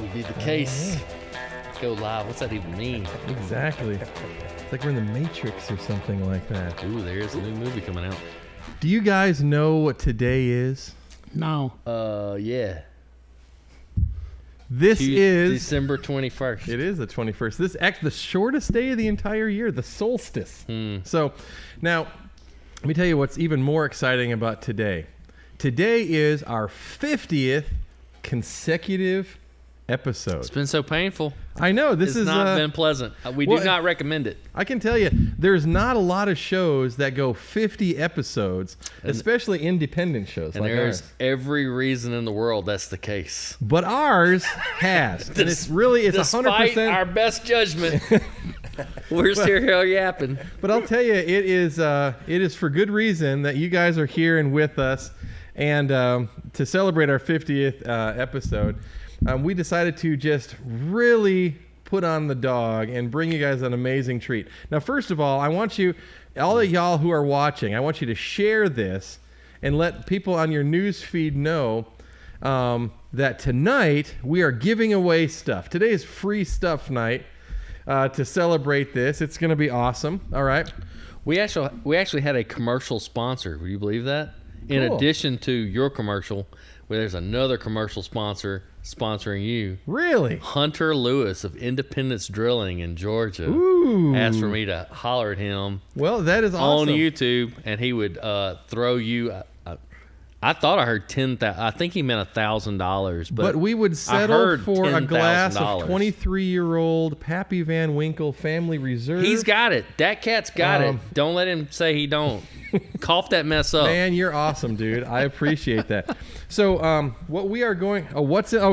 would be the case. Let's go live. What's that even mean? Exactly. It's like we're in the Matrix or something like that. Ooh, there's a new movie coming out. Do you guys know what today is? No. Yeah. This is December 21st. It is the 21st. This the shortest day of the entire year, the solstice. So now, let me tell you what's even more exciting about today. Today is our 50th consecutive episode. It's been so painful. I know It's not been pleasant. We do not recommend it. I can tell you, there's not a lot of shows that go 50 episodes, especially independent shows And like there's ours. every reason in the world that's the case. But ours has. And it's 100%. Despite our best judgment, we're still here yapping. But I'll tell you, it is for good reason that you guys are here and with us. And to celebrate our 50th episode, we decided to just really put on the dog and bring you guys an amazing treat. Now, first of all, I want you, all of y'all who are watching, I want you to share this and let people on your news feed know that tonight we are giving away stuff. Today is free stuff night to celebrate this. It's going to be awesome. All right. We actually had a commercial sponsor. Would you believe that? In Cool. addition to your commercial, where there's another commercial sponsor sponsoring you. Really? Hunter Lewis of Independence Drilling in Georgia asked for me to holler at him Well, that is awesome. on YouTube, and he would throw you. I thought I heard $10,000. I think he meant $1,000, But we would I settle heard for a glass of $10,000. 23-year-old Pappy Van Winkle Family Reserve. He's got it. That cat's got it. Don't let him say he don't. Cough that mess up. Man, you're awesome, dude. I appreciate that. So, what we are going...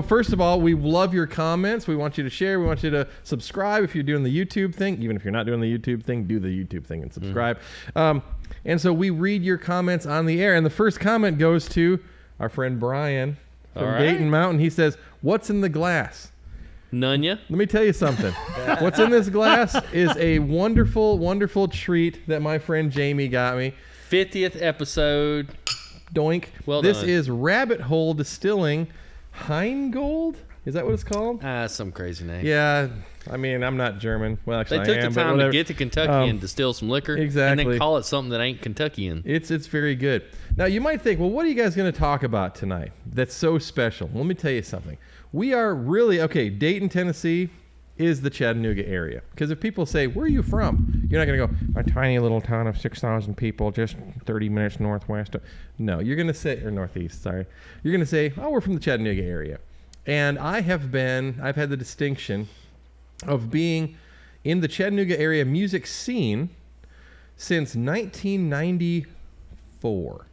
first of all, we love your comments. We want you to share. We want you to subscribe if you're doing the YouTube thing. Even if you're not doing the YouTube thing, do the YouTube thing and subscribe. And so we read your comments on the air. And the first comment goes to our friend Brian from All right. Dayton Mountain. He says, "What's in the glass?" Nunya. Let me tell you something. What's in this glass is a wonderful, wonderful treat that my friend Jamie got me. 50th episode. Doink. Well This done. is Rabbit Hole Distilling Heingold. Is that what it's called? Some crazy name. Yeah. I mean, I'm not German. Well, They actually, took I am, the but time to whatever. get to Kentucky and distill some liquor, and exactly. then call it something that ain't Kentuckian. It's very good. Now, you might think, well, what are you guys going to talk about tonight that's so special? Let me tell you something. We are really, Dayton, Tennessee is the Chattanooga area. Because if people say, where are you from? You're not going to go, a tiny little town of 6,000 people just 30 minutes northwest. No, you're going to say, or northeast, sorry. You're going to say, oh, we're from the Chattanooga area. And I've had the distinction of being in the Chattanooga area music scene since 1994,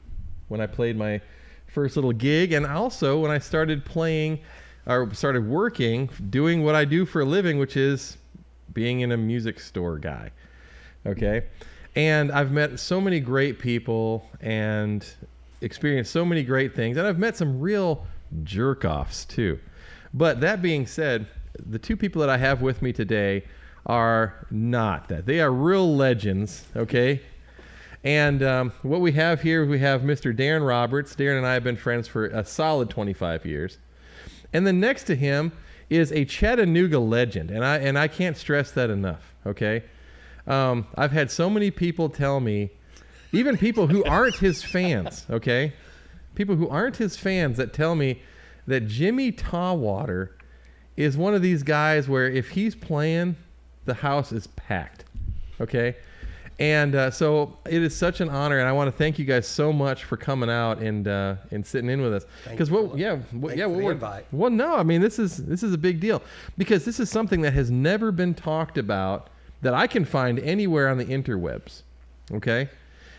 when I played my first little gig, and also when I started working, doing what I do for a living, which is being in a music store guy. Okay? And I've met so many great people and experienced so many great things, and I've met some real jerk-offs too. But that being said, the two people that I have with me today are not that. They are real legends, okay? And what we have here, we have Mr. Darren Roberts. Darren and I have been friends for a solid 25 years. And then next to him is a Chattanooga legend, and I can't stress that enough, okay? I've had so many people tell me, even people who aren't his fans, okay? People who aren't his fans that tell me that Jimmy Tawwater is one of these guys where if he's playing, the house is packed, okay? And so it is such an honor, and I want to thank you guys so much for coming out and sitting in with us. Because Well, no, I mean this is a big deal because this is something that has never been talked about that I can find anywhere on the interwebs. Okay,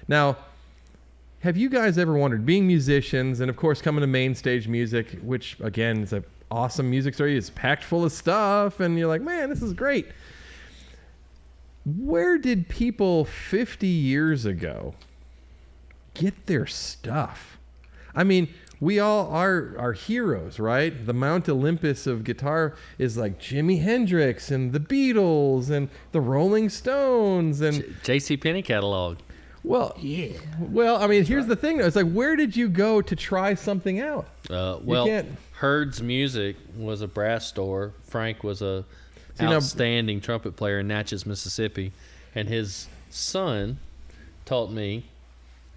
now, have you guys ever wondered, being musicians and of course coming to main stage music, which again is an awesome music story, it's packed full of stuff, and you're like, man, this is great. Where did people 50 years ago get their stuff? I mean, we all are heroes, right? The Mount Olympus of guitar is like Jimi Hendrix and the Beatles and the Rolling Stones and J.C. Penney catalog. Well, yeah. Well, I mean, here's the thing, though. It's like, where did you go to try something out? Well, Herd's Music was a brass store. Frank was a outstanding trumpet player in Natchez, Mississippi, and his son taught me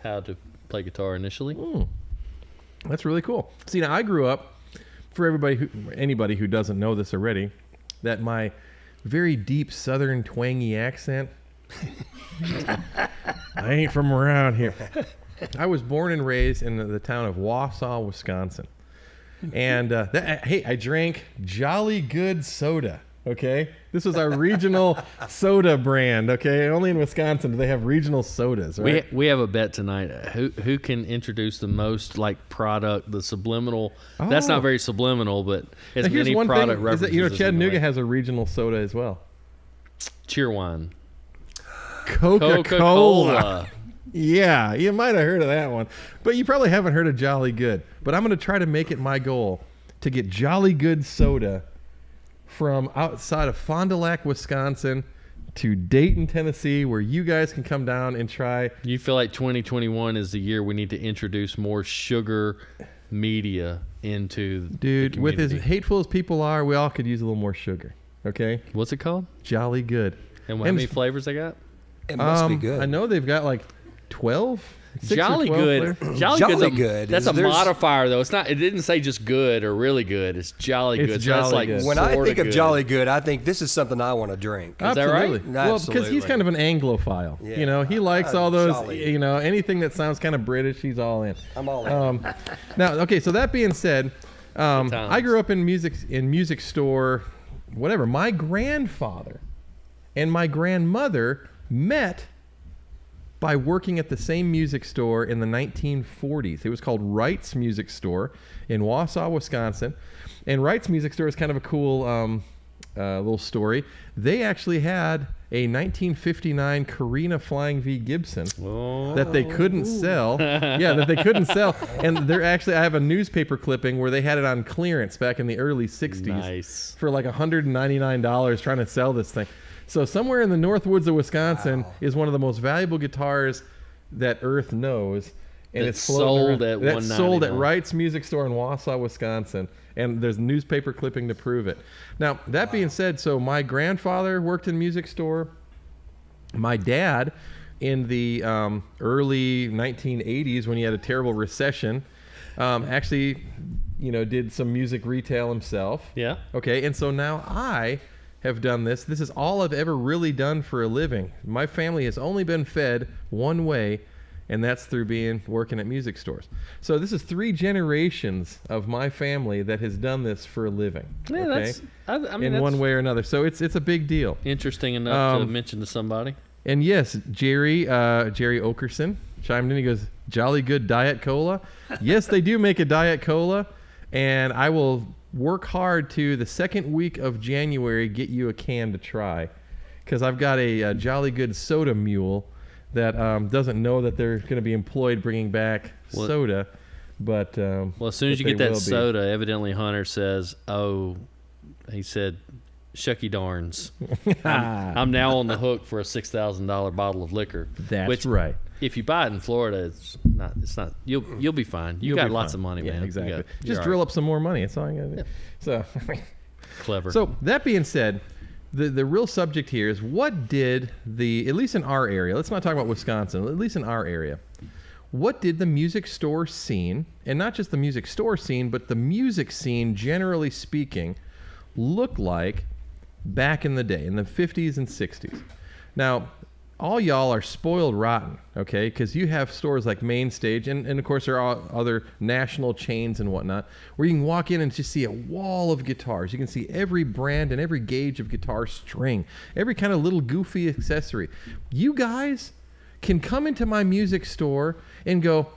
how to play guitar initially. That's really cool. See, now I grew up, for anybody who doesn't know this already, that my very deep southern twangy accent, I ain't from around here. I was born and raised in the town of Wausau, Wisconsin. And hey, I drank Jolly Good soda. Okay, this was our regional soda brand. Okay, only in Wisconsin do they have regional sodas. Right? We have a bet tonight. Who can introduce the most product, the subliminal? Oh. That's not very subliminal, but as many product references. Is that, Chattanooga has a regional soda as well. Cheerwine. Coca-Cola. Yeah, you might have heard of that one, but you probably haven't heard of Jolly Good. But I'm going to try to make it my goal to get Jolly Good soda from outside of Fond du Lac, Wisconsin, to Dayton, Tennessee, where you guys can come down and try. You feel like 2021 is the year we need to introduce more sugar media into the community. With as hateful as people are, we all could use a little more sugar. Okay? What's it called? Jolly Good. And how many flavors they got? It must be good. I know they've got like 12. Jolly Good. Jolly Good. That's a modifier, though. It's not. It didn't say just good or really good. It's Jolly Good. It's Jolly Good. When I think of Jolly Good, I think this is something I want to drink. Is that right? Well, because he's kind of an Anglophile. Yeah. He likes all those. Jolly. Anything that sounds kind of British, he's all in. I'm all in. Now, okay. So that being said, I grew up in music store, whatever. My grandfather and my grandmother met by working at the same music store in the 1940s. It was called Wright's Music Store in Wausau, Wisconsin. And Wright's Music Store is kind of a cool little story. They actually had a 1959 Carina Flying V Gibson that they couldn't sell. Yeah, that they couldn't sell. And I have a newspaper clipping where they had it on clearance back in the early 60s for like $199 trying to sell this thing. So somewhere in the north woods of Wisconsin is one of the most valuable guitars that Earth knows, and it's sold at $199. That's sold at Wright's Music Store in Wausau, Wisconsin, and there's newspaper clipping to prove it. Now, that being said, so my grandfather worked in a music store. My dad, in the early 1980s, when he had a terrible recession, actually, did some music retail himself. Yeah. Okay, and so now I have done this. This is all I've ever really done for a living. My family has only been fed one way, and that's through working at music stores. So this is 3 generations of my family that has done this for a living. Yeah, okay? In one way or another. So it's a big deal. Interesting enough to mention to somebody. And yes, Jerry Okerson chimed in. He goes, Jolly Good Diet Cola. Yes, they do make a Diet Cola, and I will work hard to the second week of January get you a can to try, because I've got a Jolly Good soda mule that doesn't know that they're going to be employed bringing back soda, but as soon as you get that soda, evidently Hunter says, he said, shucky darns. I'm now on the hook for a $6,000 bottle of liquor. That's right. If you buy it in Florida, it's not. You'll be fine. You got lots of money, man. Exactly. Just drill up some more money. That's all I got to do. Yep. So clever. So that being said, the real subject here is, what did at least in our area, let's not talk about Wisconsin, at least in our area, what did the music store scene, and not just the music store scene, but the music scene generally speaking, look like back in the day, in the 50s and 60s? Now, all y'all are spoiled rotten, okay? Because you have stores like Mainstage, and of course there are other national chains and whatnot, where you can walk in and just see a wall of guitars. You can see every brand and every gauge of guitar string, every kind of little goofy accessory. You guys can come into my music store and go,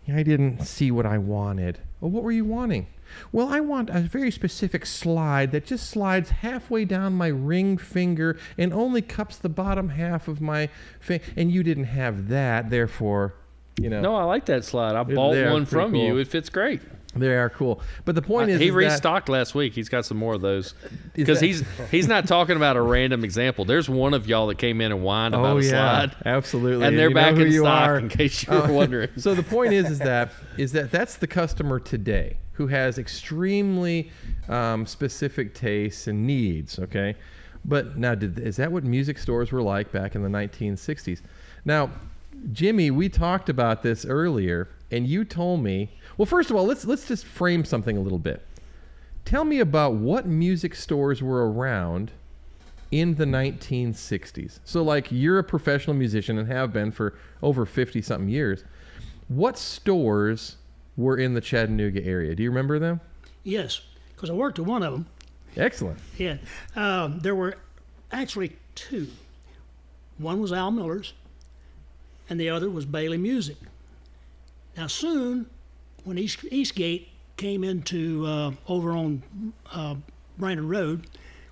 I didn't see what I wanted. Well, what were you wanting? Well, I want a very specific slide that just slides halfway down my ring finger and only cups the bottom half of my finger. And you didn't have that, therefore, No, I like that slide. I bought one from you. It fits great. They are cool. But the point is he that restocked last week. He's got some more of those. Because he's not talking about a random example. There's one of y'all that came in and whined about a slide. Absolutely. And they're back in stock are. in case you were wondering. So the point is that that's the customer today who has extremely specific tastes and needs, okay? But now, is that what music stores were like back in the 1960s? Now, Jimmy, we talked about this earlier, and you told me... Well, first of all, let's just frame something a little bit. Tell me about what music stores were around in the 1960s. So, like, you're a professional musician and have been for over 50-something years. What stores were in the Chattanooga area? Do you remember them? Yes, because I worked at one of them. Excellent. Yeah. There were actually two. One was Al Miller's, and the other was Bailey Music. Now, soon, when Eastgate came into over on Brandon Road,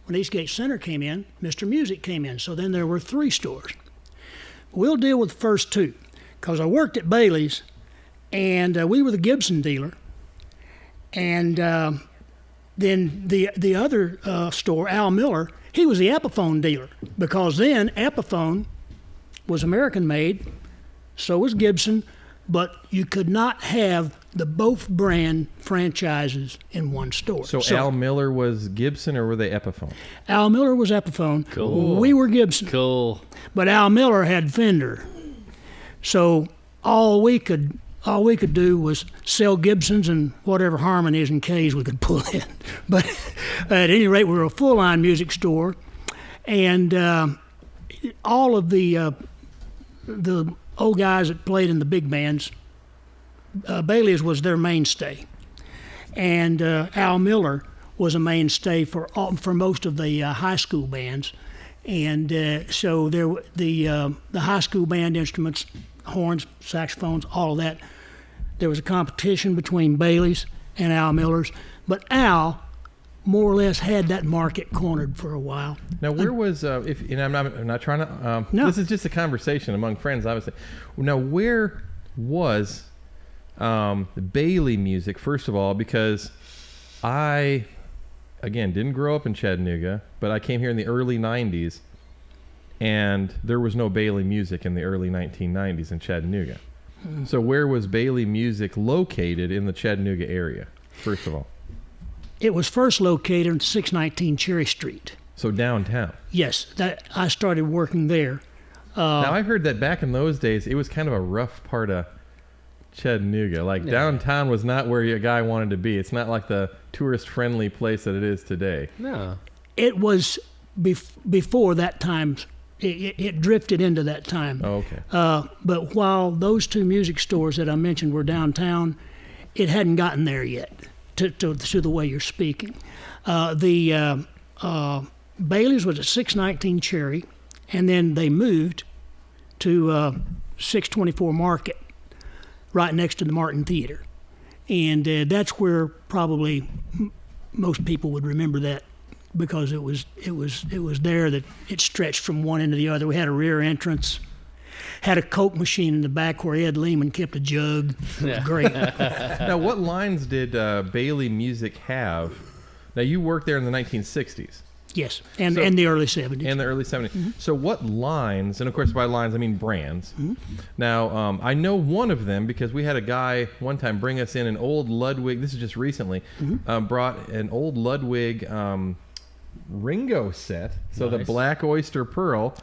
when Eastgate Center came in, Mr. Music came in. So then there were three stores. We'll deal with the first two, because I worked at Bailey's, and we were the Gibson dealer. And then the other store, Al Miller, he was the Epiphone dealer, because then Epiphone was American-made, so was Gibson, but you could not have the both brand franchises in one store. So Al Miller was Gibson, or were they Epiphone? Al Miller was Epiphone. Cool. We were Gibson. Cool. But Al Miller had Fender. So all we could do was sell Gibsons and whatever harmonies and K's we could pull in. But at any rate, we were a full-line music store, and all of the old guys that played in the big bands, Bailey's was their mainstay, and Al Miller was a mainstay for most of the high school bands, and so the high school band instruments, horns, saxophones, all of that. There was a competition between Bailey's and Al Miller's, but Al more or less had that market cornered for a while. Now, where was I'm not trying to. No. This is just a conversation among friends, obviously. Now, where was Bailey Music? First of all, because I, again, didn't grow up in Chattanooga, but I came here in the early '90s, and there was no Bailey Music in the early 1990s in Chattanooga. So, where was Bailey Music located in the Chattanooga area? First of all. It was first located at 619 Cherry Street. So downtown. Yes, I started working there. Now, I heard that back in those days, it was kind of a rough part of Chattanooga. Like, downtown was not where a guy wanted to be. It's not like the tourist-friendly place that it is today. No. It was before that time. It drifted into that time. Oh, okay. But while those two music stores that I mentioned were downtown, it hadn't gotten there yet. To the way you're speaking. The Bailey's was at 619 Cherry, and then they moved to 624 Market, right next to the Martin Theater. And that's where probably most people would remember that, because it was there that it stretched from one end to the other. We had a rear entrance, had a Coke machine in the back where Ed Lehman kept a jug. It was great. Now, what lines did Bailey Music have? Now, you worked there in the 1960s. Yes, and the early 70s. And the early 70s. Mm-hmm. So what lines, and of course by lines I mean brands. Mm-hmm. Now, I know one of them because we had a guy one time bring us in an old Ludwig, this is just recently, brought an old Ludwig Ringo set. So Nice. the Black Oyster Pearl,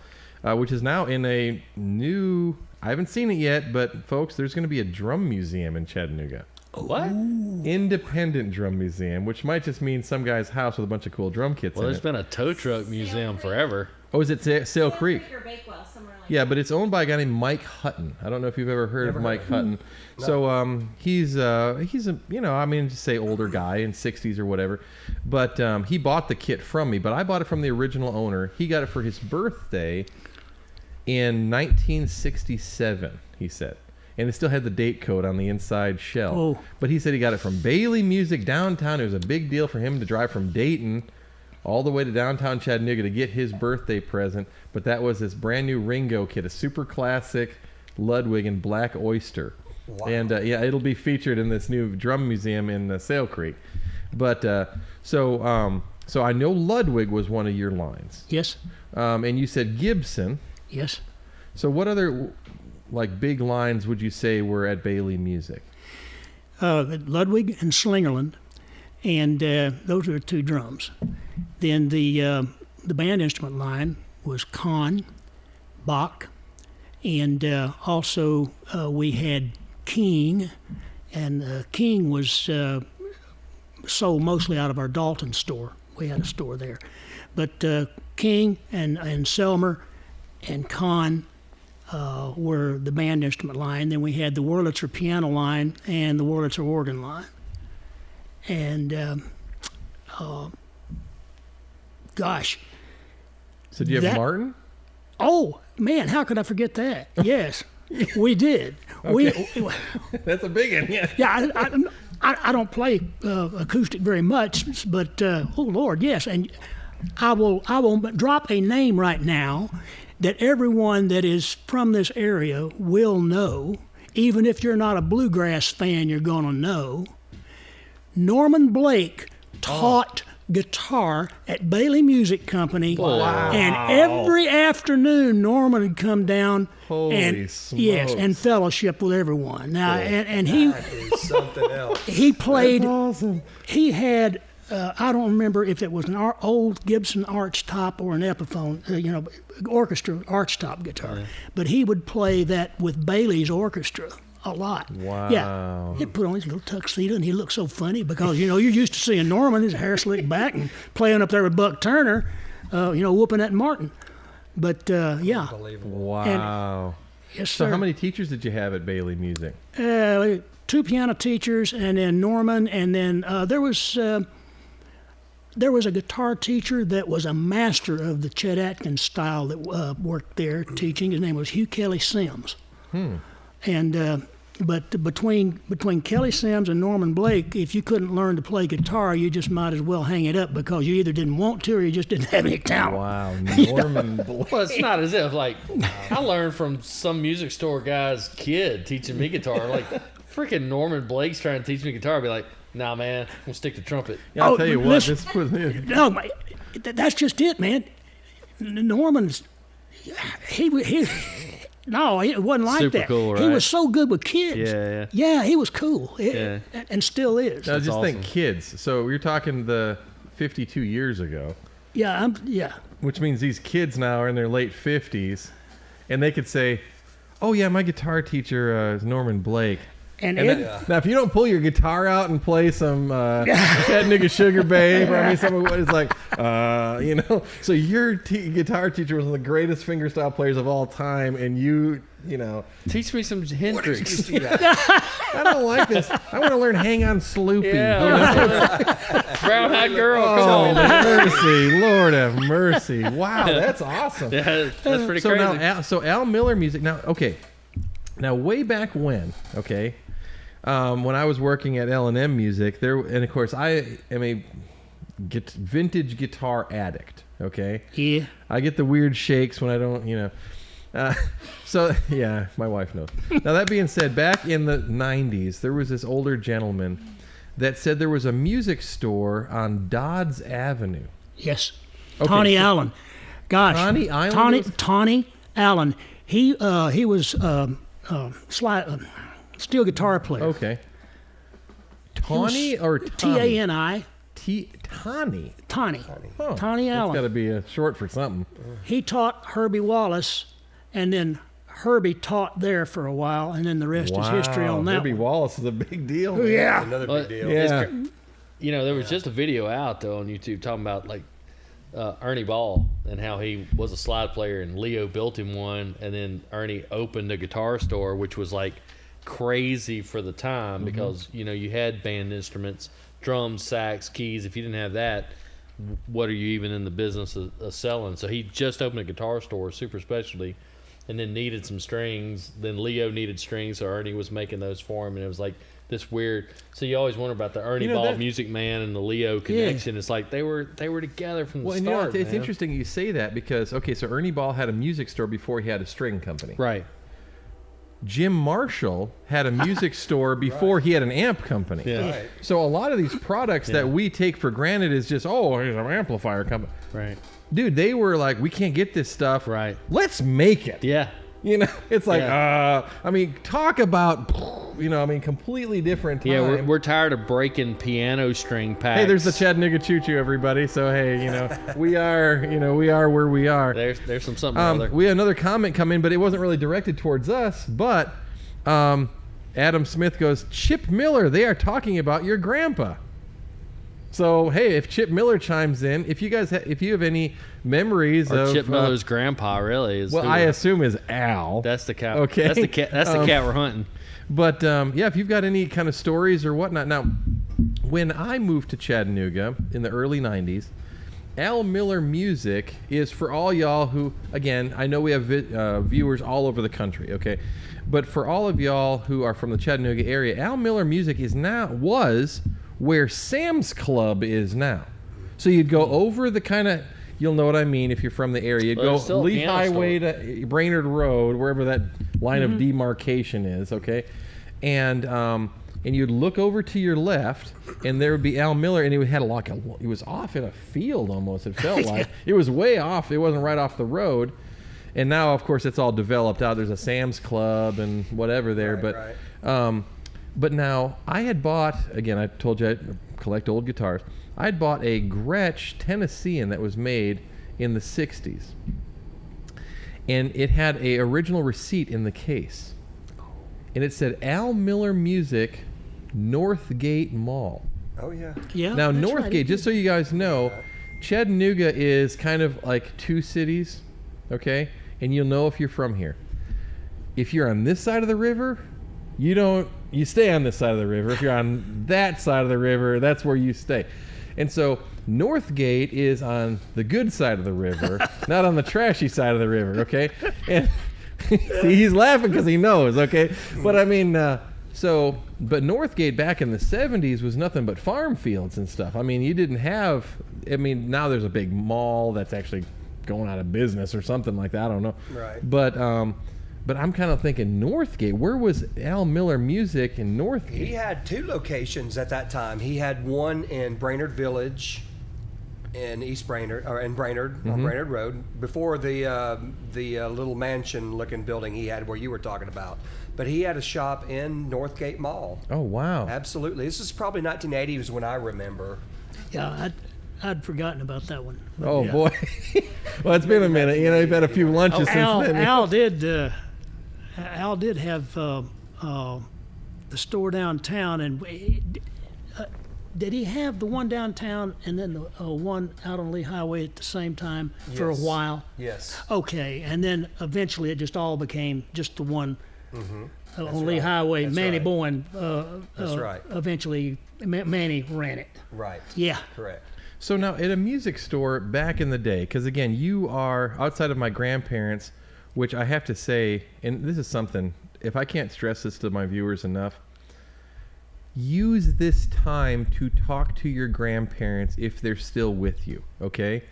which is now in a new, I haven't seen it yet, but folks, there's going to be a drum museum in Chattanooga. What? Independent drum museum, which might just mean some guy's house with a bunch of cool drum kits Well, in there's it. been a tow truck museum forever. Oh, is it Sail Creek? Or Bakewell, somewhere like Yeah, but it's owned by a guy named Mike Hutton. I don't know if you've ever heard of Mike Hutton. So he's a just say older guy in 60s or whatever. But he bought the kit from me, but I bought it from the original owner. He got it for his birthday in 1967, he said. And it still had the date code on the inside shell. Oh. But he said he got it from Bailey Music downtown. It was a big deal for him to drive from Dayton all the way to downtown Chattanooga to get his birthday present. But that was this brand new Ringo kit, a super classic Ludwig and Black Oyster. Wow. And yeah, it'll be featured in this new drum museum in Sale Creek. But so I know Ludwig was one of your lines. Yes. And you said Gibson. Yes. So what other like big lines would you say were at Bailey Music? Ludwig and Slingerland, and those are the two drums. Then the band instrument line was Kahn, Bach, and also we had King, and King was sold mostly out of our Dalton store. We had a store there. But King and Selmer and Kahn were the band instrument line. Then we had the Wurlitzer piano line and the Wurlitzer organ line. And gosh. So do you have Martin? Oh, man, how could I forget that? Yes, we did. Okay. That's a big one, yeah. Yeah, I don't play acoustic very much, but oh Lord, yes, and I will drop a name right now that everyone that is from this area will know. Even if you're not a bluegrass fan, you're gonna know. Norman Blake taught guitar at Bailey Music Company. Wow. And every afternoon Norman would come down and fellowship with everyone. Now and he That is something else. he played. That's awesome. He had I don't remember if it was an old Gibson archtop or an Epiphone, orchestra archtop guitar, but he would play that with Bailey's orchestra a lot. Wow. Yeah. He'd put on his little tuxedo and he looked so funny because, you're used to seeing Norman, his hair slicked back and playing up there with Buck Turner, whooping at Martin. But, yeah. Unbelievable. Wow. And, yes, So sir. how many teachers did you have at Bailey Music? 2 piano teachers and then Norman, and then there was a guitar teacher that was a master of the Chet Atkins style that worked there teaching. His name was Hugh Kelly Sims. And but between Kelly Sims and Norman Blake, if you couldn't learn to play guitar, you just might as well hang it up because you either didn't want to or you just didn't have any talent. Wow, Norman Blake. Well, it's not as if I learned from some music store guy's kid teaching me guitar. Like freaking Norman Blake's trying to teach me guitar. I'd be like, nah, man, I'm gonna stick to trumpet. Yeah, I'll tell you what, listen, this was no, that's just it, man. Norman's no, it wasn't like Super that. cool, He right? was so good with kids. Yeah. He was cool. Yeah. And still is. Now, just think awesome. kids. So you're talking the 52 years ago, Yeah. which means these kids now are in their late 50s, and they could say, "Oh yeah, my guitar teacher is Norman Blake." And Now, if you don't pull your guitar out and play some Chattanooga Sugar Babe, or I mean, some what is like, so your guitar teacher was one of the greatest fingerstyle players of all time, and you Teach me some Hendrix. I don't like this. I want to learn Hang On Sloopy. Brown Eyed Girl. Oh, mercy, Lord have mercy! Wow, that's awesome. Yeah, that's pretty So crazy. now, Al Miller music. Now, okay, now way back when, when I was working at L&M Music, and of course I am a vintage guitar addict. Okay. Yeah. I get the weird shakes when I don't, so yeah, my wife knows. Now that being said, back in the 90s, there was this older gentleman that said there was a music store on Dodds Avenue. Yes. Okay, Tawny Allen. Gosh. Tawny Island? Tawny Allen. He was steel guitar player. Okay. Tawny or Tommy? T-A-N-I. Tawny. Tawny. Huh. Tawny That's Allen. got to be short for something. He taught Herbie Wallace, and then Herbie taught there for a while, and then the rest is history on that Herbie one. Wallace is a big deal. Man. Yeah. Another Well, big deal. Yeah. There was just a video out though on YouTube talking about Ernie Ball and how he was a slide player and Leo built him one, and then Ernie opened a guitar store, which was like crazy for the time because you had band instruments, drums, sax, keys. If you didn't have that, what are you even in the business of selling? So he just opened a guitar store, super specialty, and then needed some strings. Then Leo needed strings, so Ernie was making those for him, and it was like this weird. So you always wonder about the Ernie Ball Music Man and the Leo connection. It's like they were together from the start. It's interesting you say that because so Ernie Ball had a music store before he had a string company. Right. Jim Marshall had a music store before he had an amp company. Yeah. Right. So a lot of these products that we take for granted is just, here's an amplifier company. Right. Dude, they were like, we can't get this stuff. Right. Let's make it. Yeah. You know, it's like, talk about, completely different time. Yeah, we're tired of breaking piano string packs. Hey, there's the Chattanooga Choo Choo, everybody. So, hey, we are where we are. There's something other. We had another comment come in, but it wasn't really directed towards us. But Adam Smith goes, Chip Miller, they are talking about your grandpa. So, hey, if Chip Miller chimes in, if you guys, if you have any memories of Chip Miller's grandpa, really is. I assume is Al. That's the cat. Okay, that's the cat. That's the cat we're hunting. But if you've got any kind of stories or whatnot. Now, when I moved to Chattanooga in the early '90s, Al Miller Music is for all y'all who, again, I know we have viewers all over the country. Okay, but for all of y'all who are from the Chattanooga area, Al Miller Music was where Sam's Club is now. So you'd go over the kind of, you'll know what I mean if you're from the area. You'd go Lee Highway to Brainerd Road, wherever that line of demarcation is, okay? And you'd look over to your left, and there would be Al Miller, and he had he was off in a field almost, it felt like. It was way off. It wasn't right off the road. And now, of course, it's all developed out. There's a Sam's Club and whatever there. But now, I had bought, again, I told you I collect old guitars. I'd bought a Gretsch Tennessean that was made in the 60s. And it had a original receipt in the case. And it said, Al Miller Music, Northgate Mall. Oh, yeah. Yeah. Now, Northgate, just so you guys know, Chattanooga is kind of like two cities, okay? And you'll know if you're from here. If you're on this side of the river, you stay on this side of the river. If you're on that side of the river, that's where you stay. And so Northgate is on the good side of the river, not on the trashy side of the river, okay? And see, he's laughing because he knows, okay? But I mean, but Northgate back in the 70s was nothing but farm fields and stuff. I mean, you didn't have, now there's a big mall that's actually going out of business or something like that. I don't know. Right. But I'm kind of thinking Northgate. Where was Al Miller Music in Northgate? He had two locations at that time. He had one in Brainerd Village, in East Brainerd, or in Brainerd on Brainerd Road, before the little mansion-looking building he had where you were talking about. But he had a shop in Northgate Mall. Oh wow! Absolutely. This is probably 1980s when I remember. Yeah, I'd forgotten about that one. Oh boy! Well, it's been a minute. You've had a few lunches since then. Al did have the store downtown, and did he have the one downtown and then the one out on Lee Highway at the same time for a while? Yes. Okay, and then eventually it just all became just the one on Lee right. Highway. That's Manny right. Bowen. That's right. Eventually, Manny ran it. Right. Yeah. Correct. So now at a music store back in the day, because again, you are outside of my grandparents, which I have to say, and this is something, if I can't stress this to my viewers enough, use this time to talk to your grandparents if they're still with you, okay?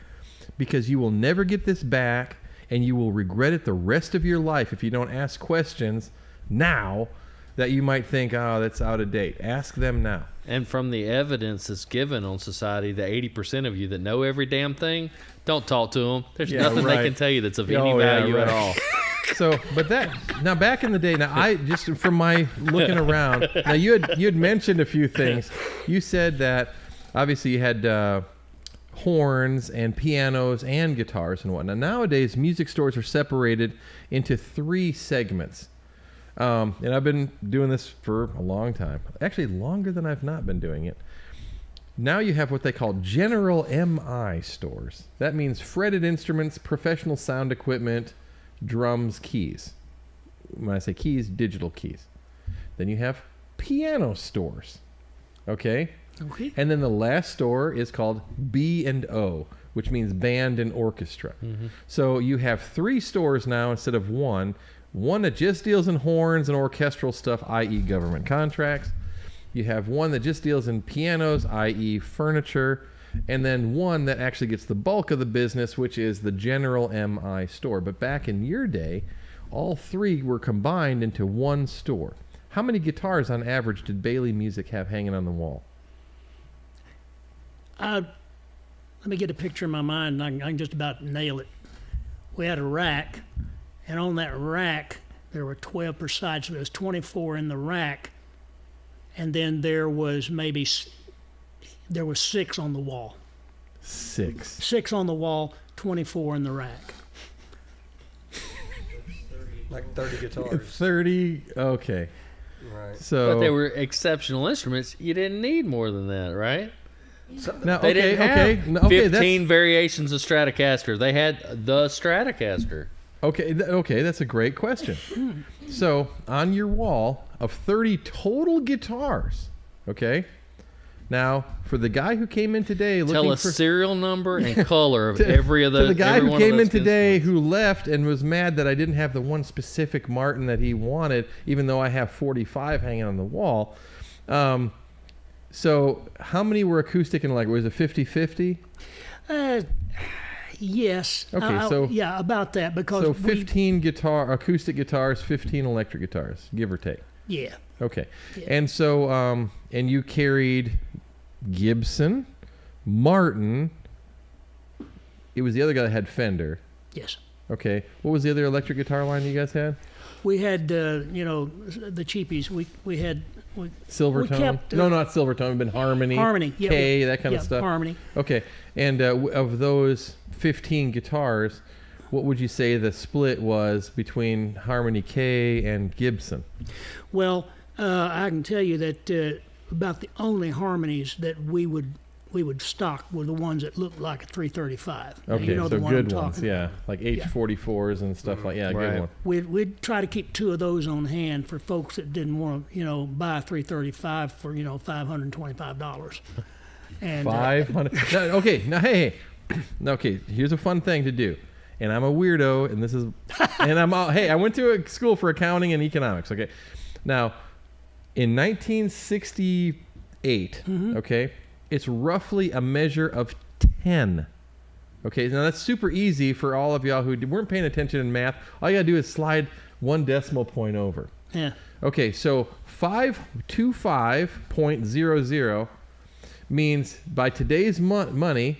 Because you will never get this back, and you will regret it the rest of your life if you don't ask questions now that you might think, oh, that's out of date. Ask them now. And from the evidence that's given on society, the 80% of you that know every damn thing, don't talk to them. There's nothing they can tell you that's of any value at all. So, but now back in the day, now I just from my looking around, now you had mentioned a few things. You said that obviously you had horns and pianos and guitars and whatnot. Nowadays, music stores are separated into 3 segments. And I've been doing this for a long time, actually longer than I've not been doing it. Now you have what they call general MI stores. That means fretted instruments, professional sound equipment, drums, keys. When I say keys, digital keys. Then you have piano stores. Okay? Okay. And then the last store is called B&O, which means band and orchestra. So you have 3 stores now instead of one. One that just deals in horns and orchestral stuff, i.e. government contracts. You have one that just deals in pianos, i.e. furniture. And then one that actually gets the bulk of the business, which is the general MI store. But back in your day, all three were combined into one store. How many guitars on average did Bailey Music have hanging on the wall? Let me get a picture in my mind, and I can just about nail it. We had a rack, and on that rack, there were 12 per side, so there was 24 in the rack, and then there was 6 on the wall. 6. 6 on the wall, 24 in the rack. Like 30 guitars. 30, okay. Right. So, But they were exceptional instruments. You didn't need more than that, right? now, They didn't have okay, 15 variations of Stratocaster. They had the Stratocaster. Okay, that's a great question. So, on your wall of 30 total guitars, okay? Now, for the guy who came in today looking Tell a for serial number and color of every of to those. the guy every who one of came in those today instruments. who left and was mad that I didn't have the one specific Martin that he wanted, even though I have 45 hanging on the wall. So, how many were acoustic and electric? Was it 50-50? Yes. Okay, so yeah, about that, because So 15 acoustic guitars, 15 electric guitars, give or take. Yeah. Okay. Yeah. And so, and you carried Gibson, Martin. It was the other guy that had Fender. Yes. Okay. What was the other electric guitar line you guys had? We had, the cheapies. We had Silvertone? We kept, no, not Silvertone. It'd been Harmony. Harmony. Yeah, K, that kind of stuff. Harmony. Okay. And of those 15 guitars, what would you say the split was between Harmony K and Gibson? Well, I can tell you that about the only harmonies that we would stock were the ones that looked like a 335. Now, Okay, you know so the one good I'm ones, talking yeah, about. like H44s and stuff like Right. good one. We'd try to keep 2 of those on hand for folks that didn't want to, buy a 335 for $525. And 500. Okay, now hey, okay. Here's a fun thing to do, and I'm a weirdo, and this is, and I went to a school for accounting and economics. Okay, now in 1968, okay, it's roughly a measure of 10. Okay, now that's super easy for all of y'all who weren't paying attention in math. All you gotta do is slide 1 decimal point over. yeah. Okay, so 525.00 means by today's money,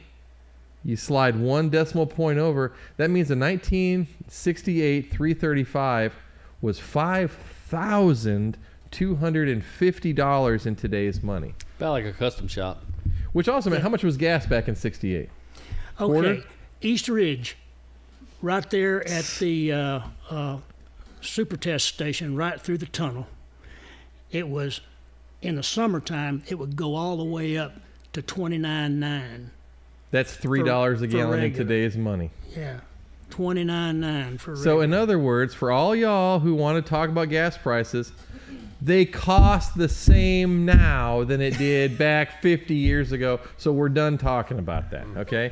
you slide 1 decimal point over. That means the 1968 335 was $5,250 in today's money. About like a custom shop. Which also meant, how much was gas back in 68? Quarter? Okay, East Ridge, right there at the super test station, right through the tunnel. It was, in the summertime, it would go all the way up to $29.9. That's $3 a gallon in regular. today's money. Yeah, $29.9 for So in regular. other words, for all y'all who want to talk about gas prices, they cost the same now than it did back 50 years ago. So we're done talking about that, okay?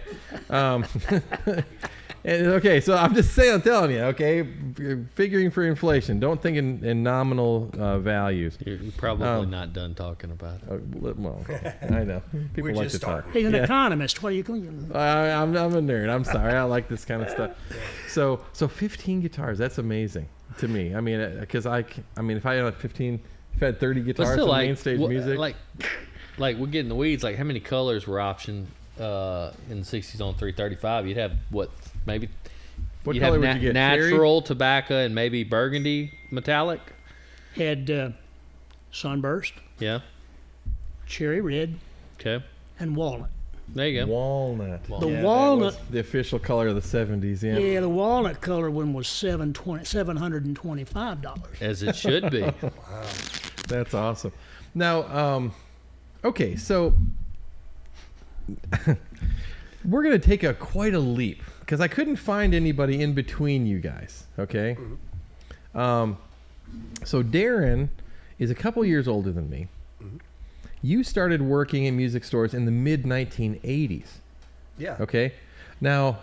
Okay, so I'm telling you, okay? Figuring for inflation. Don't think in nominal values. You're probably not done talking about it. Well, I know. People We're like just to talk. starting. He's an economist. What are you going? I'm a nerd. I'm sorry. I like this kind of stuff. So 15 guitars. That's amazing to me. I mean, because if I had 15, if I had 30 But guitars still, on like, main stage music, like we get in the weeds. Like, how many colors were optioned in the 60s on 335? You'd have maybe. what You'd color have would you get? natural tobacco and maybe burgundy metallic. Had sunburst, Yeah. cherry red, Okay. and walnut. There you Cherry? go. Walnut. The Yeah, that walnut- was the official color of the 70s. Yeah. Yeah, the walnut color one was $725. As it should be. That's awesome. Now, okay, so we're going to take quite a leap because I couldn't find anybody in between you guys, okay? So Darren is a couple years older than me. You started working in music stores in the mid-1980s, Yeah. okay? Now,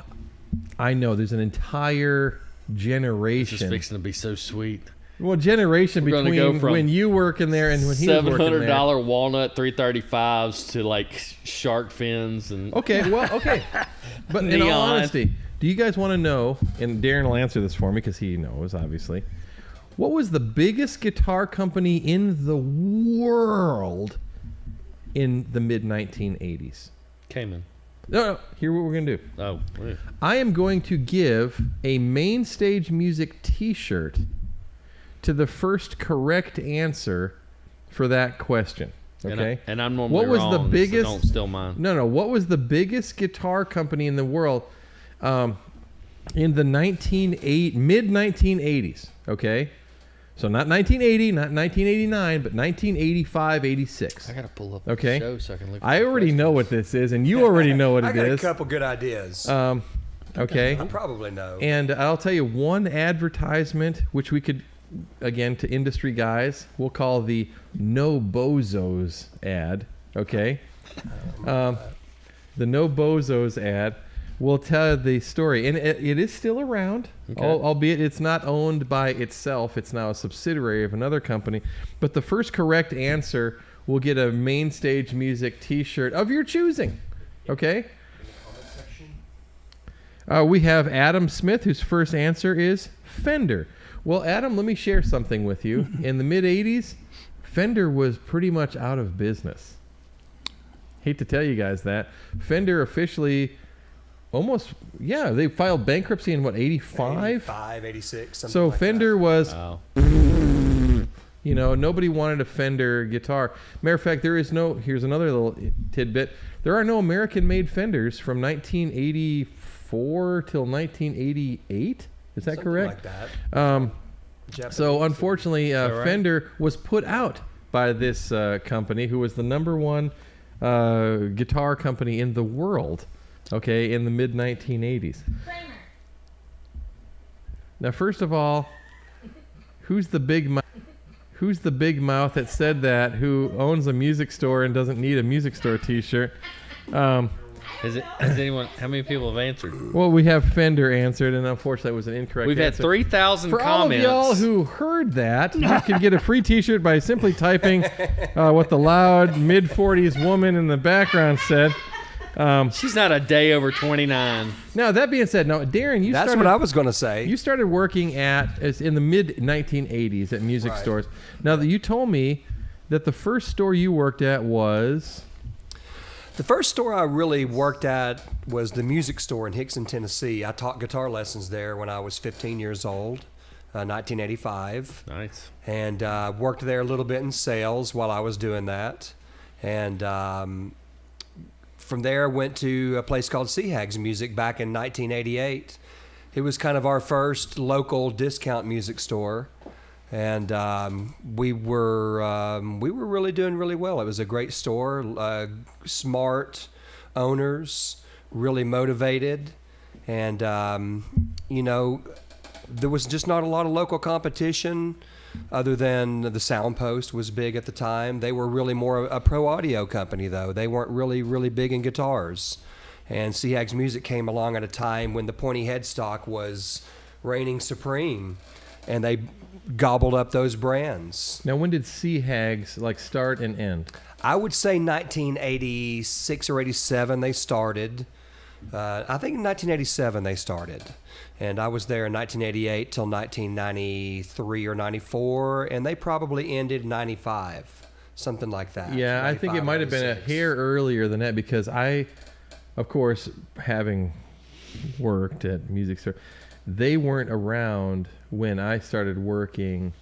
I know there's an entire This is generation. fixing to be so sweet. Well, generation We're gonna between go from when you work in there and when he was working there. $700 walnut 335s to like shark fins and Okay. But in all honesty, do you guys want to know, and Darren will answer this for me because he knows, obviously, what was the biggest guitar company in the world in the mid-1980s? Cayman. No. Here's what we're going to do. Oh, yeah. I am going to give a Main Stage Music t-shirt to the first correct answer for that question. Okay? And I'm normally what was wrong, the biggest, so don't steal mine. No. What was the biggest guitar company in the world in the mid-1980s? Okay? So not 1980, not 1989, but 1985, 86. I got to pull up Okay. the show so I can look. I already know what this is, and you already know what I it got is. a couple good ideas. Okay. I probably know. And I'll tell you one advertisement, which we could, again, to industry guys, we'll call the No Bozos ad. Okay. The No Bozos ad will tell the story. And it is still around, Okay. albeit it's not owned by itself. It's now a subsidiary of another company. But the first correct answer will get a Main Stage Music t-shirt of your choosing. Okay. We have Adam Smith, whose first answer is Fender. Well, Adam, let me share something with you. In the mid-'80s, Fender was pretty much out of business. Hate to tell you guys that. Fender officially they filed bankruptcy in, 85? 85, 86, something So like Fender that. was, Wow. nobody wanted a Fender guitar. Matter of fact, here's another little tidbit. There are no American-made Fenders from 1984 till 1988. Is that Something correct? like that. Japanese So unfortunately, right? Fender was put out by this company, who was the number one guitar company in the world. Okay, in the mid 1980s. Kramer. Now, first of all, who's the big mouth that said that? Who owns a music store and doesn't need a music store T-shirt? Has anyone? How many people have answered? Well, we have Fender answered, and unfortunately, it was an incorrect. We've had answer. 3,000 For comments. all of y'all who heard that, you can get a free T-shirt by simply typing what the loud mid-40s woman in the background said. She's not a day over 29. Now, that being said, Darren, That's what I was going to say. You started working in the mid 1980s at music Right. stores. Now, that you told me that the first store you worked at was. The first store I really worked at was the music store in Hickson, Tennessee. I taught guitar lessons there when I was 15 years old, 1985. Nice. And worked there a little bit in sales while I was doing that. And from there, went to a place called Seahags Music back in 1988. It was kind of our first local discount music store. And we were really doing really well. It was a great store, smart owners, really motivated, and there was just not a lot of local competition, other than the Soundpost was big at the time. They were really more a pro audio company, though. They weren't really big in guitars. And Seahags Music came along at a time when the pointy headstock was reigning supreme, and they gobbled up those brands. Now, when did Seahags start and end? I would say 1986 or 87 they started. I think in 1987 they started. And I was there in 1988 till 1993 or 94, and they probably ended in 95, something like that. Yeah, I think it might have been a 96. hair earlier than that, because I, of course, having worked at music store, they weren't around when I started working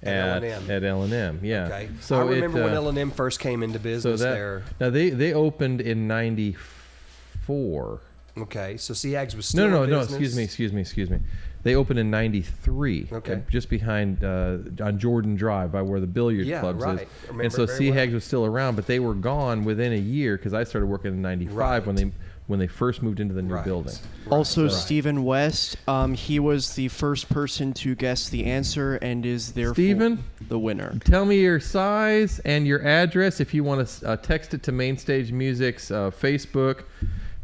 at L&M. Yeah. Okay. So I remember when L&M first came into business there. Now they opened in 94. Okay, so Seahags was still No, in business? excuse me. They opened in 93. Okay. Just behind on Jordan Drive, by where the billiard clubs right. is. Remember And so it very Seahags well. was still around, but they were gone within a year, because I started working in 95 Right. when they first moved into the new Right. building. Also, Stephen West, he was the first person to guess the answer and is therefore Stephen? the winner. Tell me your size and your address if you want to text it to Mainstage Music's Facebook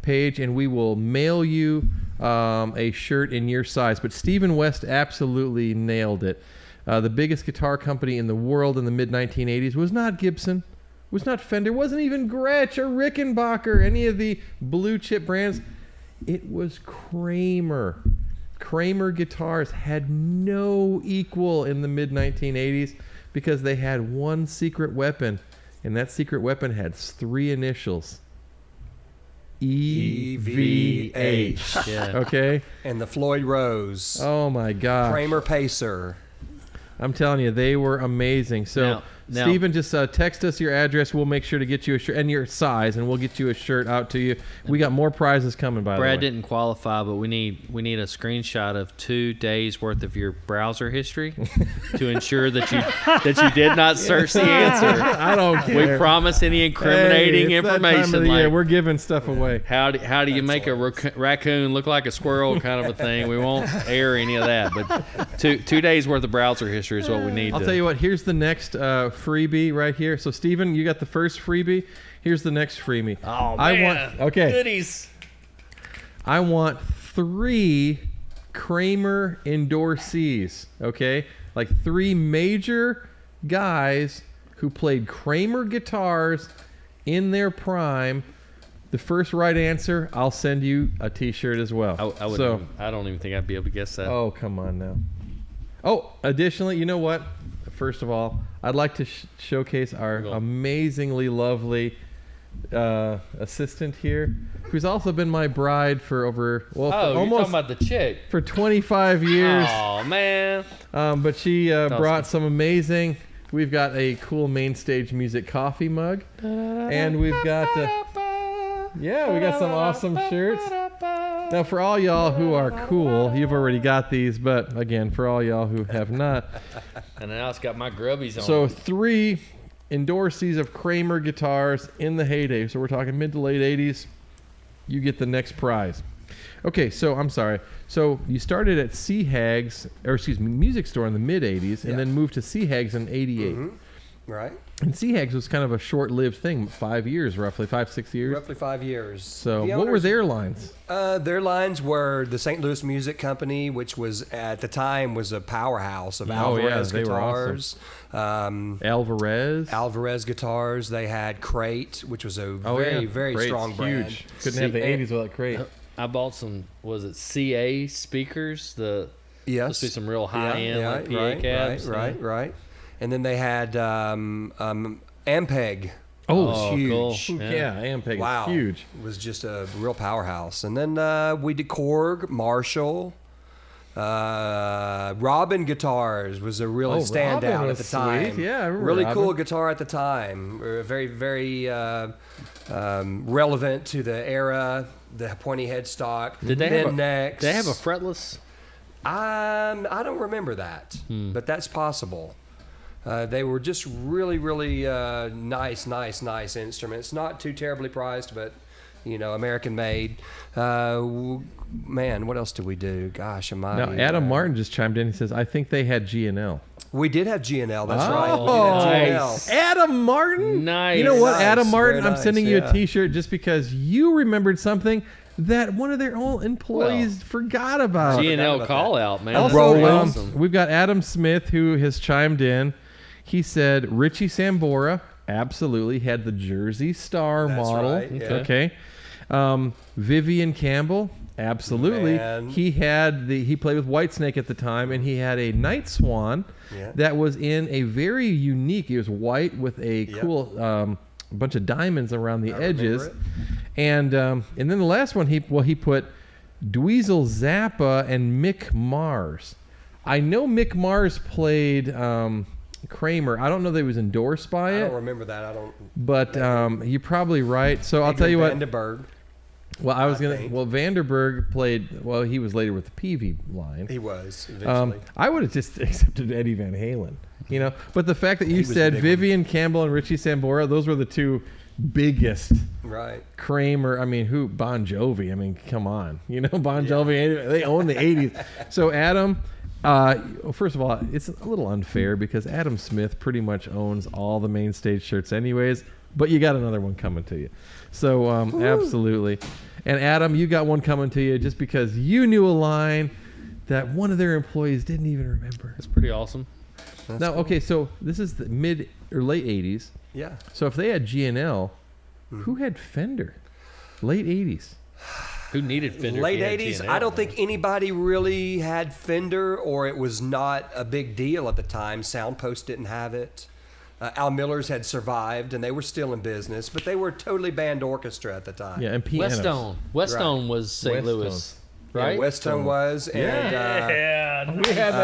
page, and we will mail you a shirt in your size. But Stephen West absolutely nailed it. The biggest guitar company in the world in the mid-1980s was not Gibson, was not Fender, wasn't even Gretsch or Rickenbacker, any of the blue chip brands. It was Kramer. Kramer guitars had no equal in the mid-1980s because they had one secret weapon, and that secret weapon had 3 initials. EVH. Yeah. Okay? And the Floyd Rose. Oh, my God. Kramer Pacer. I'm telling you, they were amazing. So, Now- Stephen, just text us your address. We'll make sure to get you a shirt and your size, and we'll get you a shirt out to you. We got more prizes coming, by the way. Brad didn't qualify, but we need a screenshot of 2 days worth of your browser history to ensure that you did not search the answer. I don't care. We promise any incriminating Hey, it's that time of information the year. like We're giving stuff away. how do you make a raccoon look like a squirrel kind of a thing. We won't air any of that, but 2 days worth of browser history is what we need. I'll tell you what. Here's the next freebie right here. So, Stephen, you got the first freebie. Here's the next freebie. Oh, man. Goodies. I want 3 Kramer endorsees. Okay, like 3 major guys who played Kramer guitars in their prime. The first right answer, I'll send you a T-shirt as well. I don't even think I'd be able to guess that. Oh, come on now. Oh, additionally, you know what? First of all, I'd like to showcase our amazingly lovely assistant here, who's also been my bride for over you're talking about the chick for 25 years. Oh man! But she brought some amazing. We've got a cool main stage music coffee mug, and we've got we got some awesome shirts. Now, for all y'all who are cool, you've already got these, but again, for all y'all who have not. And now it's got my grubbies on. So 3 endorsees of Kramer guitars in the heyday. So we're talking mid to late 80s. You get the next prize. Okay, so I'm sorry. So you started at Music Store in the mid 80s, and then moved to Hags in 88. Mm-hmm. Right. And Hags was kind of a short-lived thing, 5 years roughly, 5-6 years. Roughly 5 years. So what were their lines? Their lines were the St. Louis Music Company, which was at the time was a powerhouse of Alvarez they guitars. were awesome. Alvarez guitars. They had Crate, which was a very Crate's strong brand. Huge. Couldn't have the 80s without Crate. I bought some. Was it CA speakers? Yes. Supposed to be some real high end like PA cabs. Right. And then they had Ampeg. Oh, huge. Cool. Yeah, Ampeg is huge. It was just a real powerhouse. And then we did Korg, Marshall. Robin guitars was a really standout at the time. Sweet. Yeah, I remember really Robin. cool guitar at the time. Very, very relevant to the era. The pointy headstock. Did they thin have necks. Did they have a fretless? I don't remember that, but that's possible. They were just really, really nice instruments. Not too terribly priced, but American made. Man, what else did we do? Gosh, Now, Adam Martin just chimed in. He says, "I think they had G&L." We did have G&L. That's right. Oh, We did have nice. G&L. Adam Martin. Nice. You know what, Nice, Adam Martin? very I'm sending nice, you yeah. a T-shirt just because you remembered something that one of their own employees forgot about. G&L call out, man. Also, That's awesome. we've got Adam Smith who has chimed in. He said Richie Sambora absolutely had the Jersey Star That's model. right, yeah. Okay. Vivian Campbell, absolutely. Man. He played with Whitesnake at the time, and he had a Night Swan that was in a very unique. He was white with a cool bunch of diamonds around the edges, and then the last one he put Dweezil Zappa and Mick Mars. I know Mick Mars played Kramer. I don't know that he was endorsed by it. I don't remember that. I don't. But you're probably right. So I'll tell you what. Vandenberg. Well, Vanderberg played. Well, he was later with the Peavey line. He was eventually. I would have just accepted Eddie Van Halen, But the fact that you said Vivian Campbell and Richie Sambora, those were the 2 biggest. Right. Kramer. I mean, who? Bon Jovi. I mean, come on. Bon Jovi. They own the 80s. So Adam. First of all, it's a little unfair because Adam Smith pretty much owns all the main stage shirts anyways, but you got another one coming to you. So, absolutely. And Adam, you got one coming to you just because you knew a line that one of their employees didn't even remember. That's pretty awesome. Now, okay, so this is the mid or late 80s. Yeah. So if they had G&L, who had Fender? Late 80s. Who needed Fender? Late if you had 80s, T&L? I don't think anybody really had Fender, or it was not a big deal at the time. Soundpost didn't have it. Al Miller's had survived, and they were still in business, but they were totally band orchestra at the time. Yeah, and pianos. Westone was St. Louis, Westone. right? Yeah, Westone was, and We had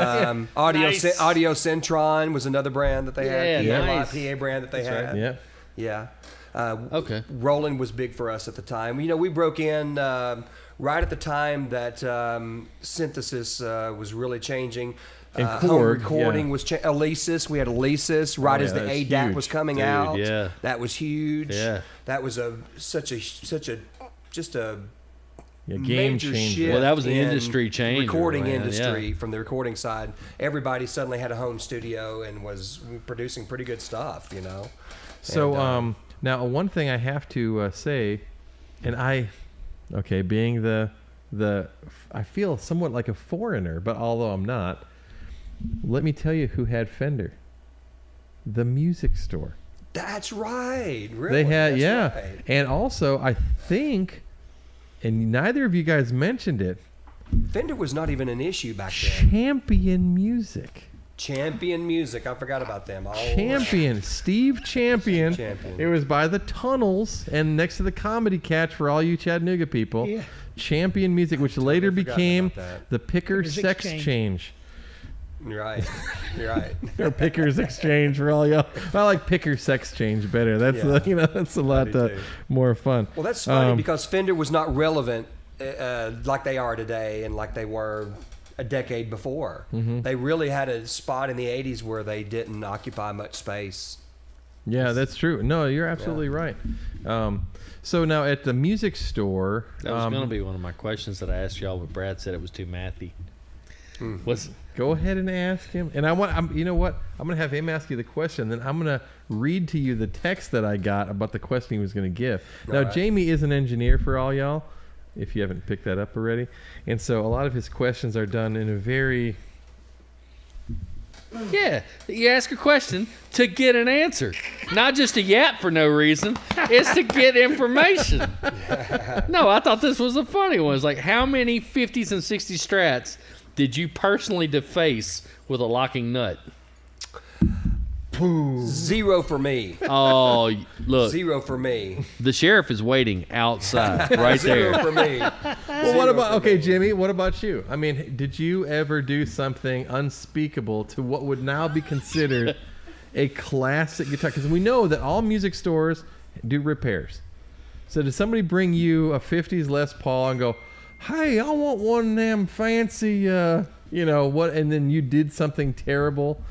Audio Centron was another brand that they had. Yeah, PA, nice. PA brand that they had. Yeah. Yeah. Okay. Roland was big for us at the time. You know, we broke in right at the time that synthesis was really changing. And Home Korg, recording was Alesis. We had Alesis right as the that's ADAT huge. was coming Dude, out. yeah. That was huge. Yeah. That was just a Game major changer. shift Well, that was an in industry changer, recording man, industry yeah. from the recording side. Everybody suddenly had a home studio and was producing pretty good stuff, you know. So And, now one thing I have to say, and being the I feel somewhat like a foreigner, but although I'm not, let me tell you who had Fender. The music store. that's right. Really, They had that's right. and also I think, and neither of you guys mentioned it, Fender was not even an issue back then. Champion Music. Champion Music, I forgot about them. Champion, Steve Champion. Champion. It was by the tunnels and next to the Comedy Catch for all you Chattanooga people. Yeah. Champion Music, which later forgotten became about that. the Pickers Pickers Sex Exchange. Change. You're right. You're right. Or Pickers Exchange for all y'all. I like Pickers Sex Change better. That's Yeah. that's a lot do too. more fun. Well, that's funny because Fender was not relevant like they are today and like they were a decade before. Mm-hmm. They really had a spot in the 80s where they didn't occupy much space. Yeah, that's true. No, you're absolutely right. So now at the music store, That was going to be one of my questions that I asked y'all, but Brad said it was too mathy. Was go ahead and ask him. And you know what? I'm going to have him ask you the question. Then I'm going to read to you the text that I got about the question he was going to give. Now, right. Jamie is an engineer for all y'all, if you haven't picked that up already. And so a lot of his questions are done in a very... Yeah, you ask a question to get an answer, not just a yap for no reason. It's to get information. No, I thought this was a funny one. It's like, how many 50s and 60s Strats did you personally deface with a locking nut? 0 for me. Oh, look, 0 for me. the sheriff is waiting outside right 0 there. for me. Well, what about... Okay, Jimmy, what about you? I mean, did you ever do something unspeakable to what would now be considered a classic guitar? Because we know that all music stores do repairs. So did somebody bring you a 50s Les Paul and go, hey, I want one of them fancy, what? And then you did something terrible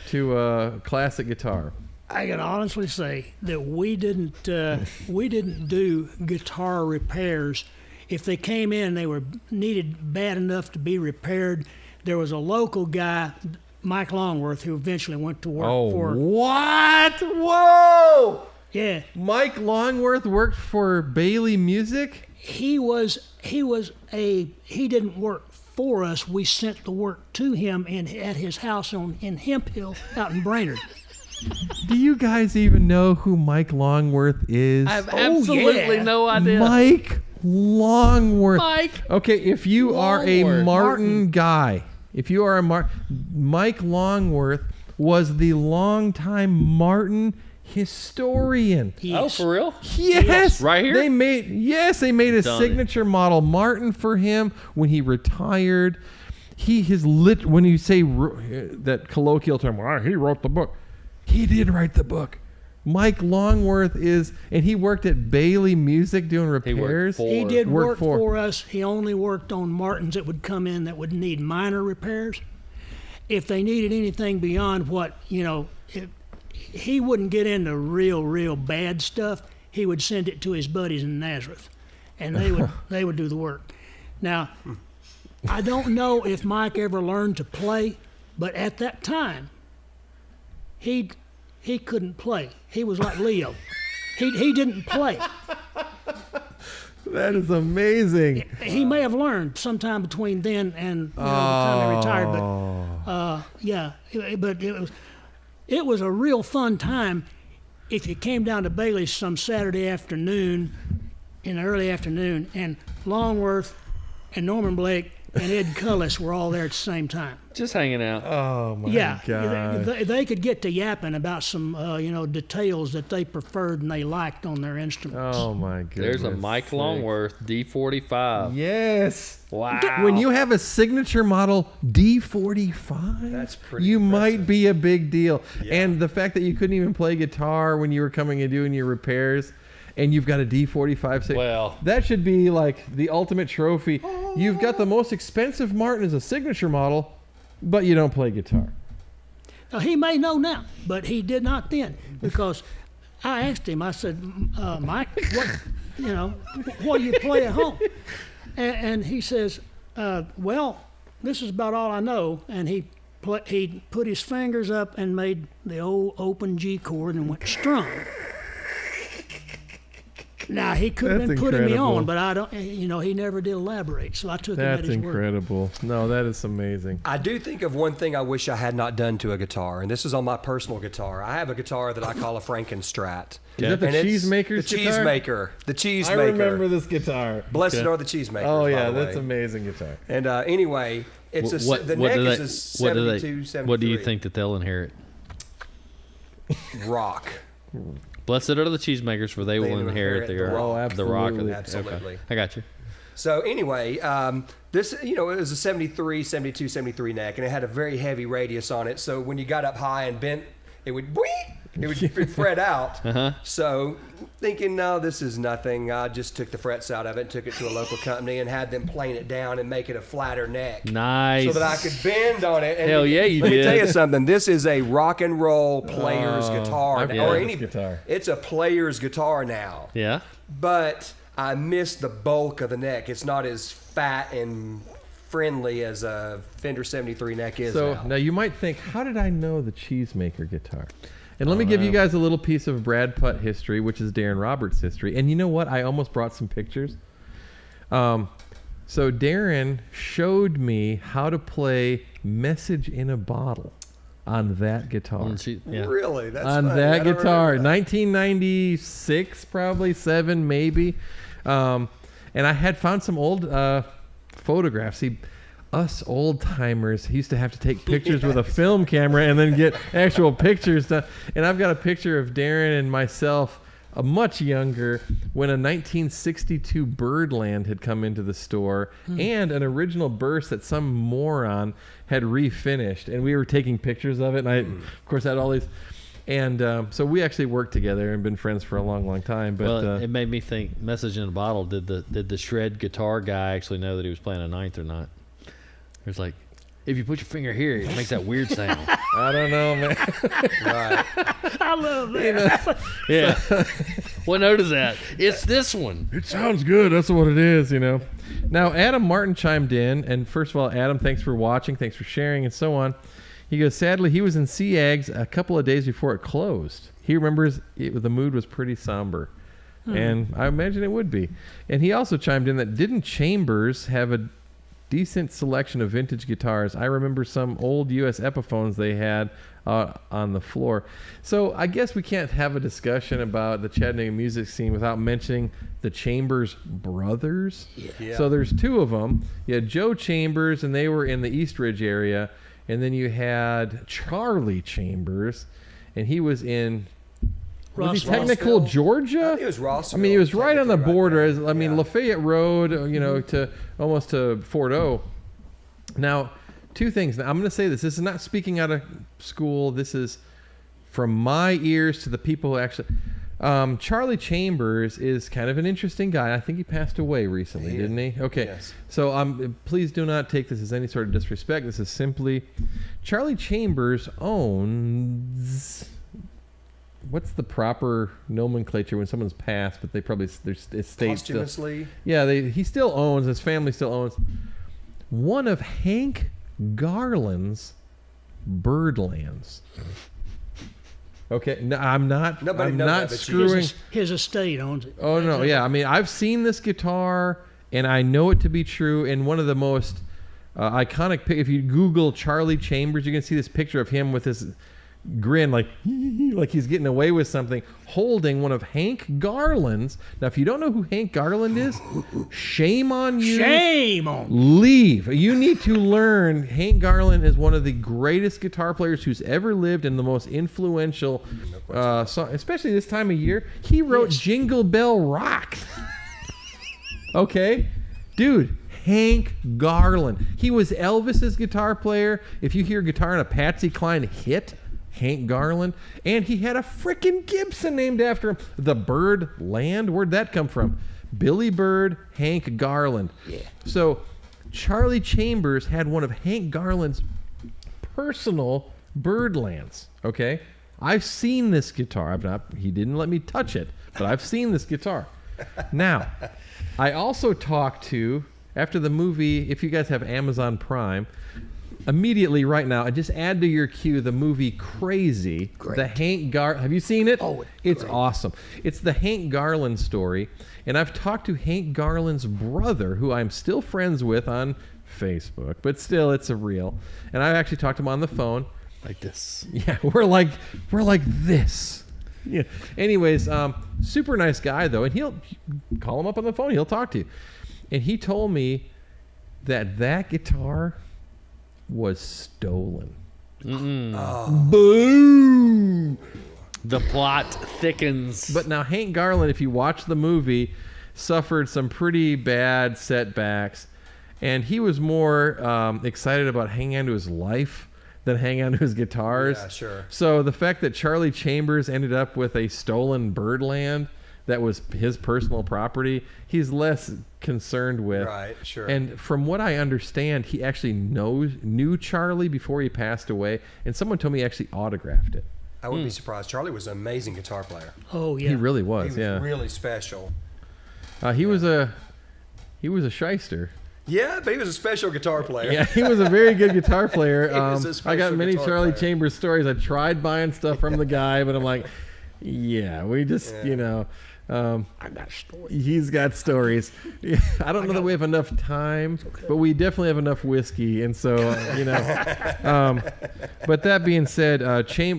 to a classic guitar. I can honestly say that we didn't do guitar repairs. If they came in, they were needed bad enough to be repaired. There was a local guy, Mike Longworth, who eventually went to work for. What? Whoa! Yeah, Mike Longworth worked for Bailey Music? he didn't work for us. We sent the work to him at his house in Hemp Hill out in Brainerd. Do you guys even know who Mike Longworth is? I have absolutely yeah. no idea. Mike Longworth. Mike Okay, if you are a Longworth. Martin guy, if you are Mike Longworth was the longtime Martin historian. Oh, for real? Yes, Right here? They made a Done signature model Martin for him when he retired. When you say that colloquial term, well, he wrote the book. He did write the book. Mike Longworth and he worked at Bailey Music doing repairs. He did Worked work for us. He only worked on Martins that would come in that would need minor repairs. If they needed anything beyond what, he wouldn't get into real bad stuff. He would send it to his buddies in Nazareth, and they would do the work. Now, I don't know if Mike ever learned to play, but at that time, he couldn't play. He was like Leo. He didn't play. That is amazing. He may have learned sometime between then and the time he retired, but Yeah, but it was a real fun time if you came down to Bailey's some Saturday afternoon, in the early afternoon, and Longworth and Norman Blake and Ed Cullis were all there at the same time. Just hanging out. Oh my Yeah, God. they could get to yapping about some details that they preferred and they liked on their instruments. Oh my goodness. There's a Mike Longworth D45. Yes. Wow. When you have a signature model D45, That's pretty you impressive. might be a big deal. Yeah. And the fact that you couldn't even play guitar when you were coming and doing your repairs, and you've got a D45. Well, that should be like the ultimate trophy. You've got the most expensive Martin as a signature model, but you don't play guitar. Now, he may know now, but he did not then, because I asked him. I said, Mike, what do you play at home? And he says, well, this is about all I know. And he put his fingers up and made the old open G chord and went strum. Now, he could have That's been putting me incredible. on, but I don't. He never did elaborate, so I took him at That's his word. incredible. No, that is amazing. I do think of one thing I wish I had not done to a guitar, and this is on my personal guitar. I have a guitar that I call a Frankenstrat. Is that the And it's cheesemaker's The guitar? cheesemaker. The cheesemaker. I remember this guitar. Blessed are the cheesemakers. Oh by yeah, the that's way. amazing guitar. And anyway, it's the neck is a 72, 73. What do you think that they'll inherit? Rock. Blessed are the cheesemakers, for they will inherit the rock. Oh, the rock. absolutely. Absolutely. Okay. I got you. So anyway, this, it was a 73, 72, 73 neck, and it had a very heavy radius on it. So when you got up high and bent, it would fret out. Uh-huh. So thinking, no, this is nothing. I just took the frets out of it and took it to a local company and had them plane it down and make it a flatter neck. Nice. So that I could bend on it. And Hell yeah, you let did. me tell you something. This is a rock and roll player's guitar. I've played this guitar. It's a player's guitar now. Yeah. But I miss the bulk of the neck. It's not as fat and friendly as a Fender 73 neck is So now. now you might think, how did I know the cheesemaker guitar? And let me give you guys a little piece of Brad Putt history, which is Darren Roberts' history. And you know what? I almost brought some pictures. So Darren showed me how to play Message in a Bottle on that guitar. Yeah. Really? That's On funny. that I don't guitar, remember that. 1996, probably 7, maybe. And I had found some old photographs. Us old timers used to have to take pictures with a film camera and then get actual pictures done. And I've got a picture of Darren and myself, much younger, when a 1962 Birdland had come into the store and an original Burst that some moron had refinished. And we were taking pictures of it. And I, of course, had all these. And so we actually worked together and been friends for a long, long time. But Well, it made me think. Message in a Bottle. Did the shred guitar guy actually know that he was playing a ninth or not? It was like, if you put your finger here, it makes that weird sound. I don't know, man. Right. I love that. Yeah. What note is that? It's this one. It sounds good. That's what it is, Now, Adam Martin chimed in. And first of all, Adam, thanks for watching. Thanks for sharing and so on. He goes, sadly, he was in SEAGS a couple of days before it closed. He remembers the mood was pretty somber. And I imagine it would be. And he also chimed in that didn't Chambers have a decent selection of vintage guitars? I remember some old US Epiphones they had on the floor. So I guess we can't have a discussion about the Chattanooga music scene without mentioning the Chambers brothers. Yeah. So there's two of them. You had Joe Chambers, and they were in the East Ridge area. And then you had Charlie Chambers, and he was in was he Technical, Rossville? Georgia? I think it was Rossville. I mean, he was right on the Technically border. there. I mean, Yeah. Lafayette Road, to almost to Fort O. Now, two things. Now, I'm going to say this. This is not speaking out of school. This is from my ears to the people who actually. Charlie Chambers is kind of an interesting guy. I think he passed away recently, He didn't he? Okay. Yes. So please do not take this as any sort of disrespect. This is simply Charlie Chambers owns. What's the proper nomenclature when someone's passed, but they probably their estate still. Posthumously. Yeah, he still owns. His family still owns one of Hank Garland's Birdlands. Okay, no, I'm not. Nobody I'm knows not that, but screwing. His estate owns it. Oh no, yeah. I mean, I've seen this guitar, and I know it to be true. And one of the most iconic. If you Google Charlie Chambers, you can see this picture of him with this grin, like he's getting away with something, holding one of Hank Garland's. Now, if you don't know who Hank Garland is, shame on you. Shame on. Leave. You need to learn. Hank Garland is one of the greatest guitar players who's ever lived and the most influential song, especially this time of year. He wrote Jingle Bell Rock. Okay? Dude, Hank Garland. He was Elvis's guitar player. If you hear guitar in a Patsy Cline hit, Hank Garland. And he had a frickin' Gibson named after him. The Bird Land. Where'd that come from? Billy Bird, Hank Garland. Yeah. So Charlie Chambers had one of Hank Garland's personal Birdlands. Okay? I've seen this guitar. He didn't let me touch it, but I've seen this guitar. Now, I also talked to, after the movie, if you guys have Amazon Prime, immediately right now, just add to your queue the movie Crazy. Great. The Hank Garland. Have you seen it? Oh, it's great. Awesome. It's the Hank Garland story. And I've talked to Hank Garland's brother, who I'm still friends with on Facebook, but still, it's a real. And I've actually talked to him on the phone. Like this. Yeah, we're like this. Yeah. Anyways, super nice guy though, and he'll call him up on the phone. He'll talk to you. And he told me that guitar was stolen. Oh. Boo! The plot thickens. But now Hank Garland, if you watch the movie, suffered some pretty bad setbacks, and he was more excited about hanging on to his life than hang on to his guitars. Yeah, sure. So the fact that Charlie Chambers ended up with a stolen Birdland that was his personal property, he's less concerned with. Right, sure. And from what I understand, he actually knew Charlie before he passed away, and someone told me he actually autographed it. I wouldn't be surprised. Charlie was an amazing guitar player. Oh, yeah. He really was, He was really special. He was a shyster. Yeah, but he was a special guitar player. Yeah, he was a very good guitar player. I got many Charlie Chambers stories. I tried buying stuff from the guy, but I'm like, we just, I got stories. He's got stories. Yeah, I don't know that we have enough time, but we definitely have enough whiskey, and so but that being said,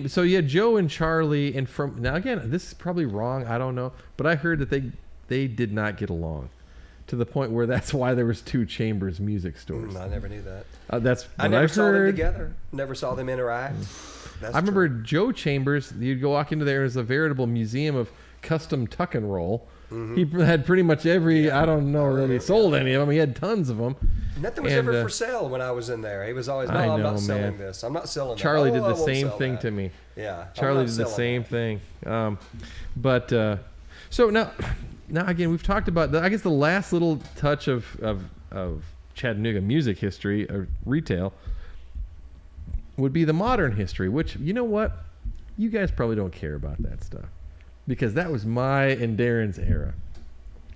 so yeah, Joe and Charlie, and now again, this is probably wrong. I don't know, but I heard that they did not get along. To the point where that's why there was two Chambers music stores. I never knew that. That's what I never saw them together. Never saw them interact. I remember Joe Chambers. You'd go walk into there. It was a veritable museum of custom tuck and roll. Mm-hmm. He had pretty much every. I don't know that he sold any of them. He had tons of them. Nothing was ever for sale when I was in there. He was always, I'm not selling this. I'm not selling that. Charlie did the same thing to me. Yeah, Charlie did the same thing. So now again, we've talked about I guess the last little touch of Chattanooga music history or retail would be the modern history, which, you know what, you guys probably don't care about that stuff because that was my and Darren's era.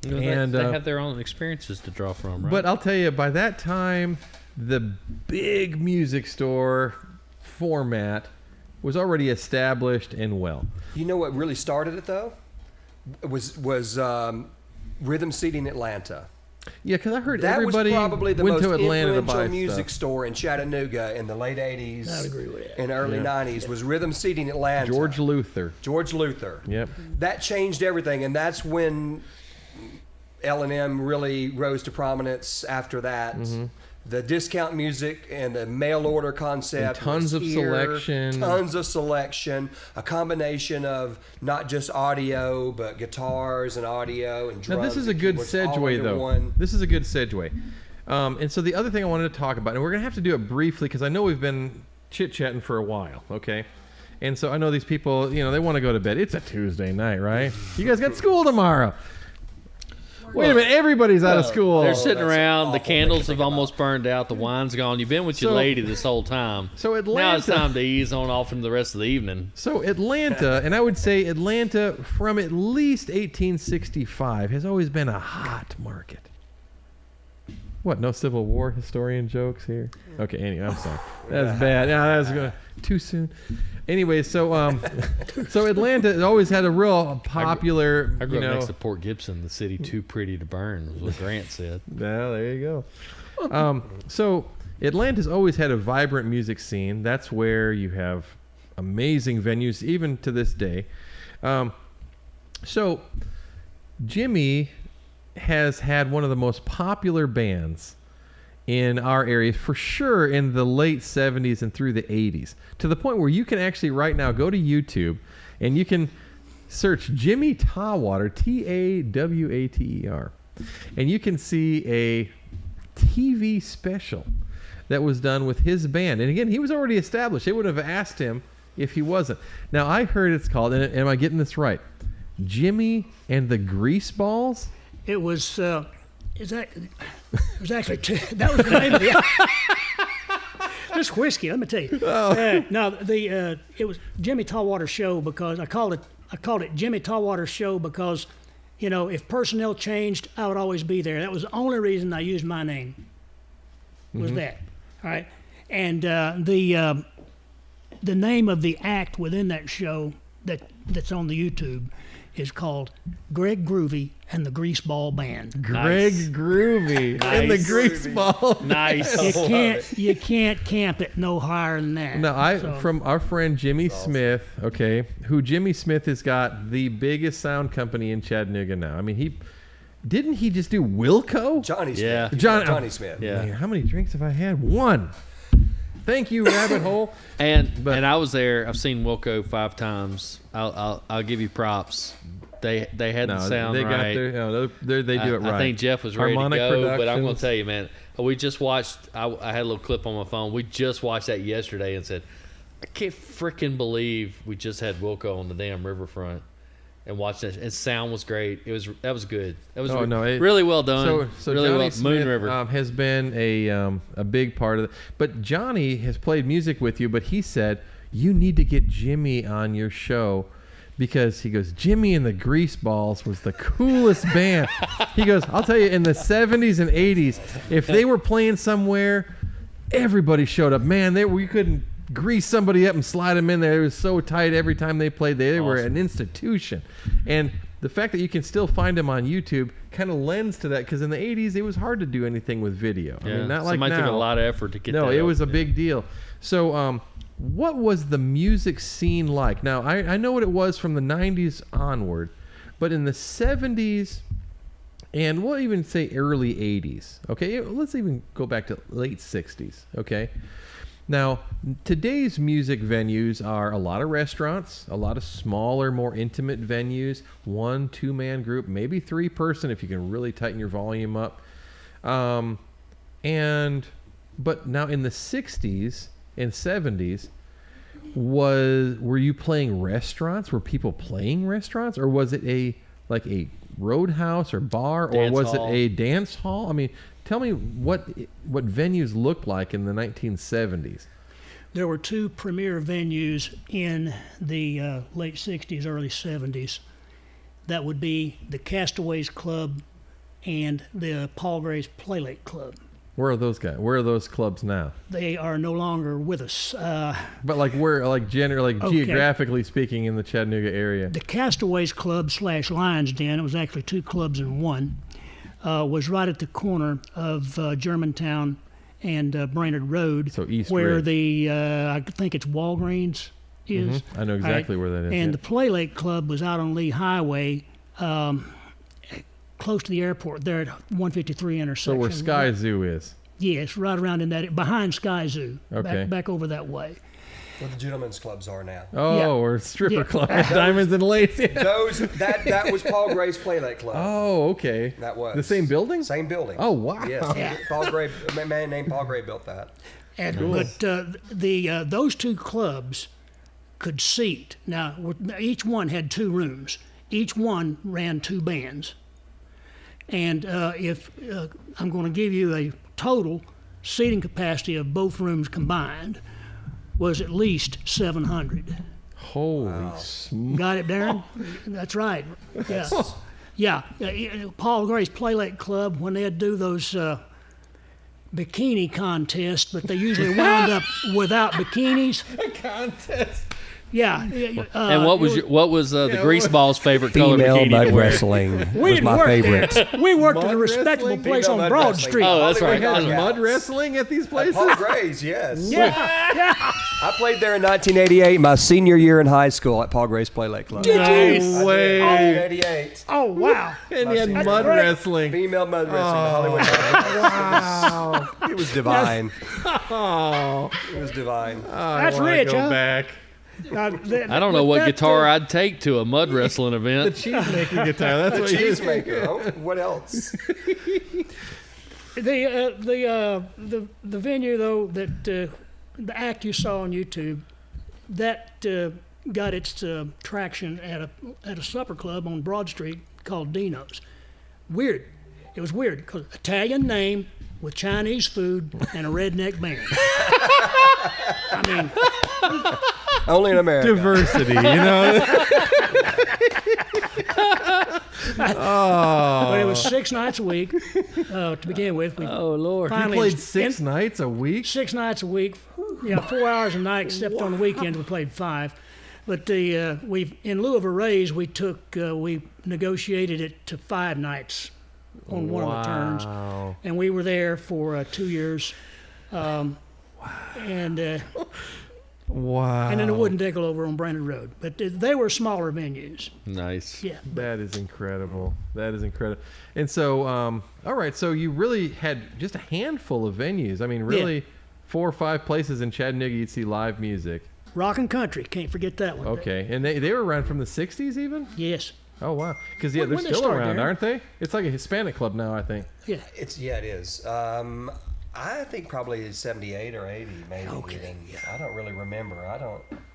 And they have their own experiences to draw from, right? But I'll tell you, by that time, the big music store format was already established and well. You know what really started it though? Was Rhythm Seating Atlanta. Yeah, because I heard that everybody was probably the went most to Atlanta to buy influential music stuff. store in Chattanooga in the late 80s I'd agree with that. and early 90s was Rhythm Seating Atlanta. George Luther. Yep. That changed everything, and that's when L&M really rose to prominence after that. Mm-hmm. The discount music and the mail order concept. And tons of selection. A combination of not just audio, but guitars and audio and drums. Now, this is a good segue, though. This is a good segue. And so the other thing I wanted to talk about, and we're going to have to do it briefly because I know we've been chit-chatting for a while, okay? And so I know these people, they want to go to bed. It's a Tuesday night, right? You guys got school tomorrow. Wait a minute, everybody's out of school. They're sitting around, the candles have almost burned out, the wine's gone. You've been with your lady this whole time. So Atlanta. Now it's time to ease on off into the rest of the evening. So Atlanta, and I would say Atlanta from at least 1865 has always been a hot market. What, no Civil War historian jokes here? Okay, anyway, I'm sorry. That's bad. No, that was going too soon. Anyway, so Atlanta has always had a real popular. I grew up next to Port Gibson, the city too pretty to burn, was what Grant said. Yeah, there you go. So Atlanta's always had a vibrant music scene. That's where you have amazing venues, even to this day. So Jimmy has had one of the most popular bands in our area for sure in the late 70s and through the 80s, to the point where you can actually right now go to YouTube and you can search Jimmy Tawater, Tawater, and you can see a TV special that was done with his band. And again, he was already established. They would have asked him if he wasn't. Now, I heard it's called, and am I getting this right? Jimmy and the Greaseballs? It was, it was actually, that was the name of the, this whiskey, let me tell you. No, it was Jimmy Tawater Show because I called it Jimmy Tawater Show because, you know, if personnel changed, I would always be there. That was the only reason I used my name, was that. All right. And the name of the act within that show that's on the YouTube is called Greg Groovy and the Greaseball Band. Greg Groovy and the Greaseball. Nice. You can't camp it no higher than that. No, from our friend Jimmy Smith, okay, who Jimmy Smith has got the biggest sound company in Chattanooga now. I mean, didn't he just do Wilco? Johnny Smith. Yeah. Johnny Smith. Yeah. Man, how many drinks have I had? One. Thank you, Rabbit Hole. And I was there. I've seen Wilco 5 times. I'll give you props. They had the sound they right. Got they do it right. I think Jeff was ready Harmonic to go, but I'm Productions. going to tell you, man. We just watched. I had a little clip on my phone. We just watched that yesterday and said, I can't freaking believe we just had Wilco on the damn riverfront. And watched it, and sound was great. That was good. That was really well done. So really Johnny well. Smith, Moon River has been a big part of it. But Johnny has played music with you. But he said you need to get Jimmy on your show because he goes, Jimmy and the Greaseballs was the coolest band. He goes, I'll tell you, in the 70s and 80s, if they were playing somewhere, everybody showed up. Man, we couldn't grease somebody up and slide them in there. It was so tight every time they played. They were an institution. And the fact that you can still find them on YouTube kind of lends to that, because in the 80s it was hard to do anything with video. Yeah. I mean, not like Somebody now. took a lot of effort to get that. No, it up. was a big deal. So what was the music scene like? Now, I know what it was from the 90s onward, but in the 70s and we'll even say early 80s, okay? Let's even go back to late 60s, okay? Now, today's music venues are a lot of restaurants, a lot of smaller, more intimate venues, 1-2-man group, maybe 3-person if you can really tighten your volume up. But now in the 60s and 70s, were you playing restaurants? Were people playing restaurants? Or was it a roadhouse or bar? Dance or was hall. it a dance hall? I mean, tell me what venues looked like in the 1970s. There were 2 premier venues in the late 60s, early 70s. That would be the Castaways Club and the Paul Gray's Playlake Club. Where are those guys? Where are those clubs now? They are no longer with us. But geographically speaking, in the Chattanooga area. The Castaways Club / Lions Den, it was actually 2 clubs in one, was right at the corner of Germantown and Brainerd Road. So East where Ridge. I think it's Walgreens is. I know exactly where that is. And yeah. the Playlake Club was out on Lee Highway, close to the airport, there at 153 intersection. So where Sky Zoo is. Yes, right around in that, behind Sky Zoo, Okay. back over that way. Where the gentlemen's clubs are now. Oh, Yeah. or stripper Yeah. club, Diamonds and Lace. Yeah. That was Paul Gray's Playlake Club. Oh, okay. That was the same building. Same building. Oh, wow. Yes. Yeah. Paul Gray, a man named Paul Gray built that. And Cool. But those 2 clubs could seat. Now, each one had 2 rooms. Each one ran 2 bands. And if I'm going to give you a total seating capacity of both rooms combined, was at least 700. Holy smokes. Got it, Darren? That's right. Yeah. Paul Gray's Playlake Club, when they'd do those bikini contests, but they usually wound up without bikinis. A contest. Yeah. And what was the Greaseballs' favorite color Female bikini mud to wear? wrestling We was didn't my work favorite. there. We worked at Mud a respectable wrestling? place Female on mud Broad wrestling. Street. Oh, that's right. We had Hollywood mud Hangouts. wrestling at these places? Paul Gray's, yes. Yeah. I played there in 1988, my senior year in high school at Paul Gray's Play Lake Club. Did you? No way. 1988. Oh, wow. And you had That's mud great. wrestling. Female mud wrestling, the Hollywood Hangouts. Wow. It was divine. Oh, It was divine. I That's wanna rich, go huh? back. I don't know what guitar I'd take to a mud wrestling The event. cheese making guitar. That's what you Cheesemaker. Oh, what else? The venue though that the act you saw on YouTube that got its traction at a supper club on Broad Street called Dino's. Weird. It was weird because Italian name with Chinese food and a redneck band. I mean, Only in America. Diversity, you know. but it was 6 nights a week to begin with. We Oh Lord! You finally played 6 nights a week? 6 nights a week. Yeah, 4 hours a night, except on the weekends we played 5. But we, in lieu of a raise, we negotiated it to 5 nights on one of the turns, Wow. and we were there for 2 years. And Wow. and then the Wooden Deckle over on Brainerd Road. But they were smaller venues. Nice. Yeah. That is incredible. That is incredible. And so, all right, so you really had just a handful of venues. I mean, really 4 or 5 places in Chattanooga you'd see live music. Rock and country, can't forget that one. Okay. And they were around from the 60s even? Yes. Oh, wow. Because, yeah, When they're they still start, around, Darren? aren't they? It's like a Hispanic club now, I think. Yeah. It is. I think probably 78 or 80, maybe even. I don't really remember.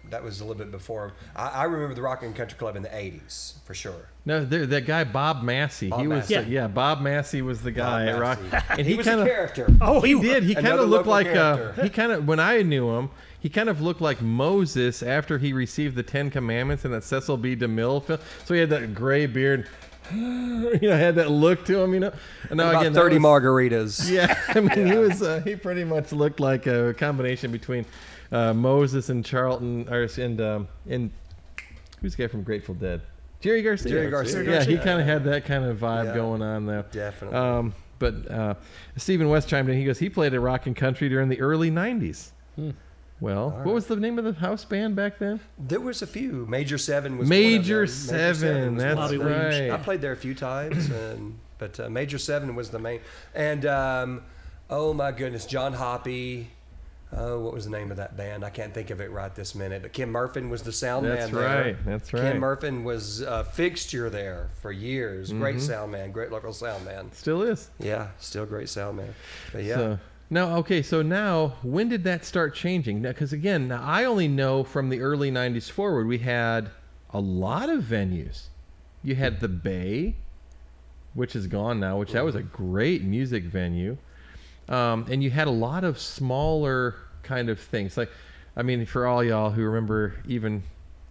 That was a little bit before. I remember the Rock and Country Club in the 80s, for sure. No, that guy Bob Massey. Bob He was Massey. Bob Massey was the guy at Rock. And he was kinda, a character. Oh, He did. He kind Another of looked local like character. he kind of when I knew him, he kind of looked like Moses after he received the 10 Commandments in that Cecil B. DeMille film. So he had that gray beard, had that look to him, And now About again, 30 that was- margaritas. Yeah, I mean, he pretty much looked like a combination between Moses and Charlton, and who's the guy from Grateful Dead? Jerry Garcia. Jerry Garcia. Yeah, he kind of had that kind of vibe going on there. Definitely. But Stephen West chimed in. He goes, he played at Rock and Country during the early 90s. Well, what was the name of the house band back then? There was a few. Major 7 was Major one of them. Seven. was That's one of them. right. I played there a few times, but Major 7 was the main. And, oh my goodness, John Hoppy. Oh, what was the name of that band? I can't think of it right this minute. But Kim Murphin was the sound man there. That's right. Kim Murphin was a fixture there for years. Great sound man, great local sound man. Still is. Yeah, still great sound man. But yeah. So now, when did that start changing? Because again, I only know from the early 90s forward, we had a lot of venues. You had the Bay, which is gone now, which that was a great music venue. And you had a lot of smaller kind of things. Like, I mean, for all y'all who remember even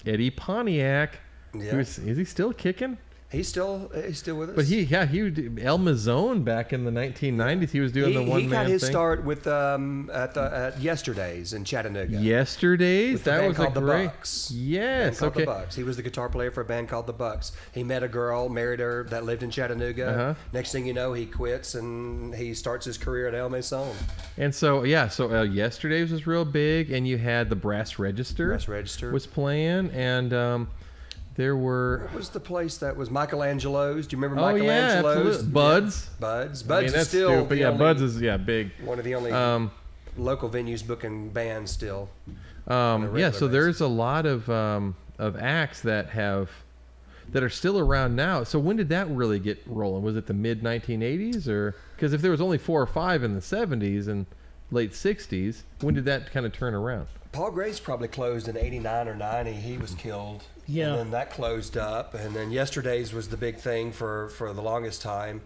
Eddie Pontiac, is he still kicking? He's still with us. But he El Mazone back in the 1990s. He was doing the one man thing. He got his start with at Yesterdays in Chattanooga. Yesterdays, With the that band was called a the great. Bucks. Yes, Band called okay. The Bucks. He was the guitar player for a band called the Bucks. He met a girl, married her, that lived in Chattanooga. Uh-huh. Next thing you know, he quits and he starts his career at El Mazone. And so Yesterdays was real big, and you had the Brass Register. Brass Register was playing, and there were. What was the place that was Michelangelo's? Do you remember Oh yeah, Michelangelo's? absolutely. Buds. Buds. I Buds mean, is that's still stupid. the Yeah, only, Buds is big. one of the only local venues booking bands still. Yeah, so basis. there's a lot of acts that are still around now. So when did that really get rolling? Was it the mid 1980s, or because if there was only 4 or 5 in the 70s and late 60s, when did that kind of turn around? Paul Gray's probably closed in 89 or 90. He was killed. Yeah. And then that closed up. And then Yesterdays was the big thing for the longest time.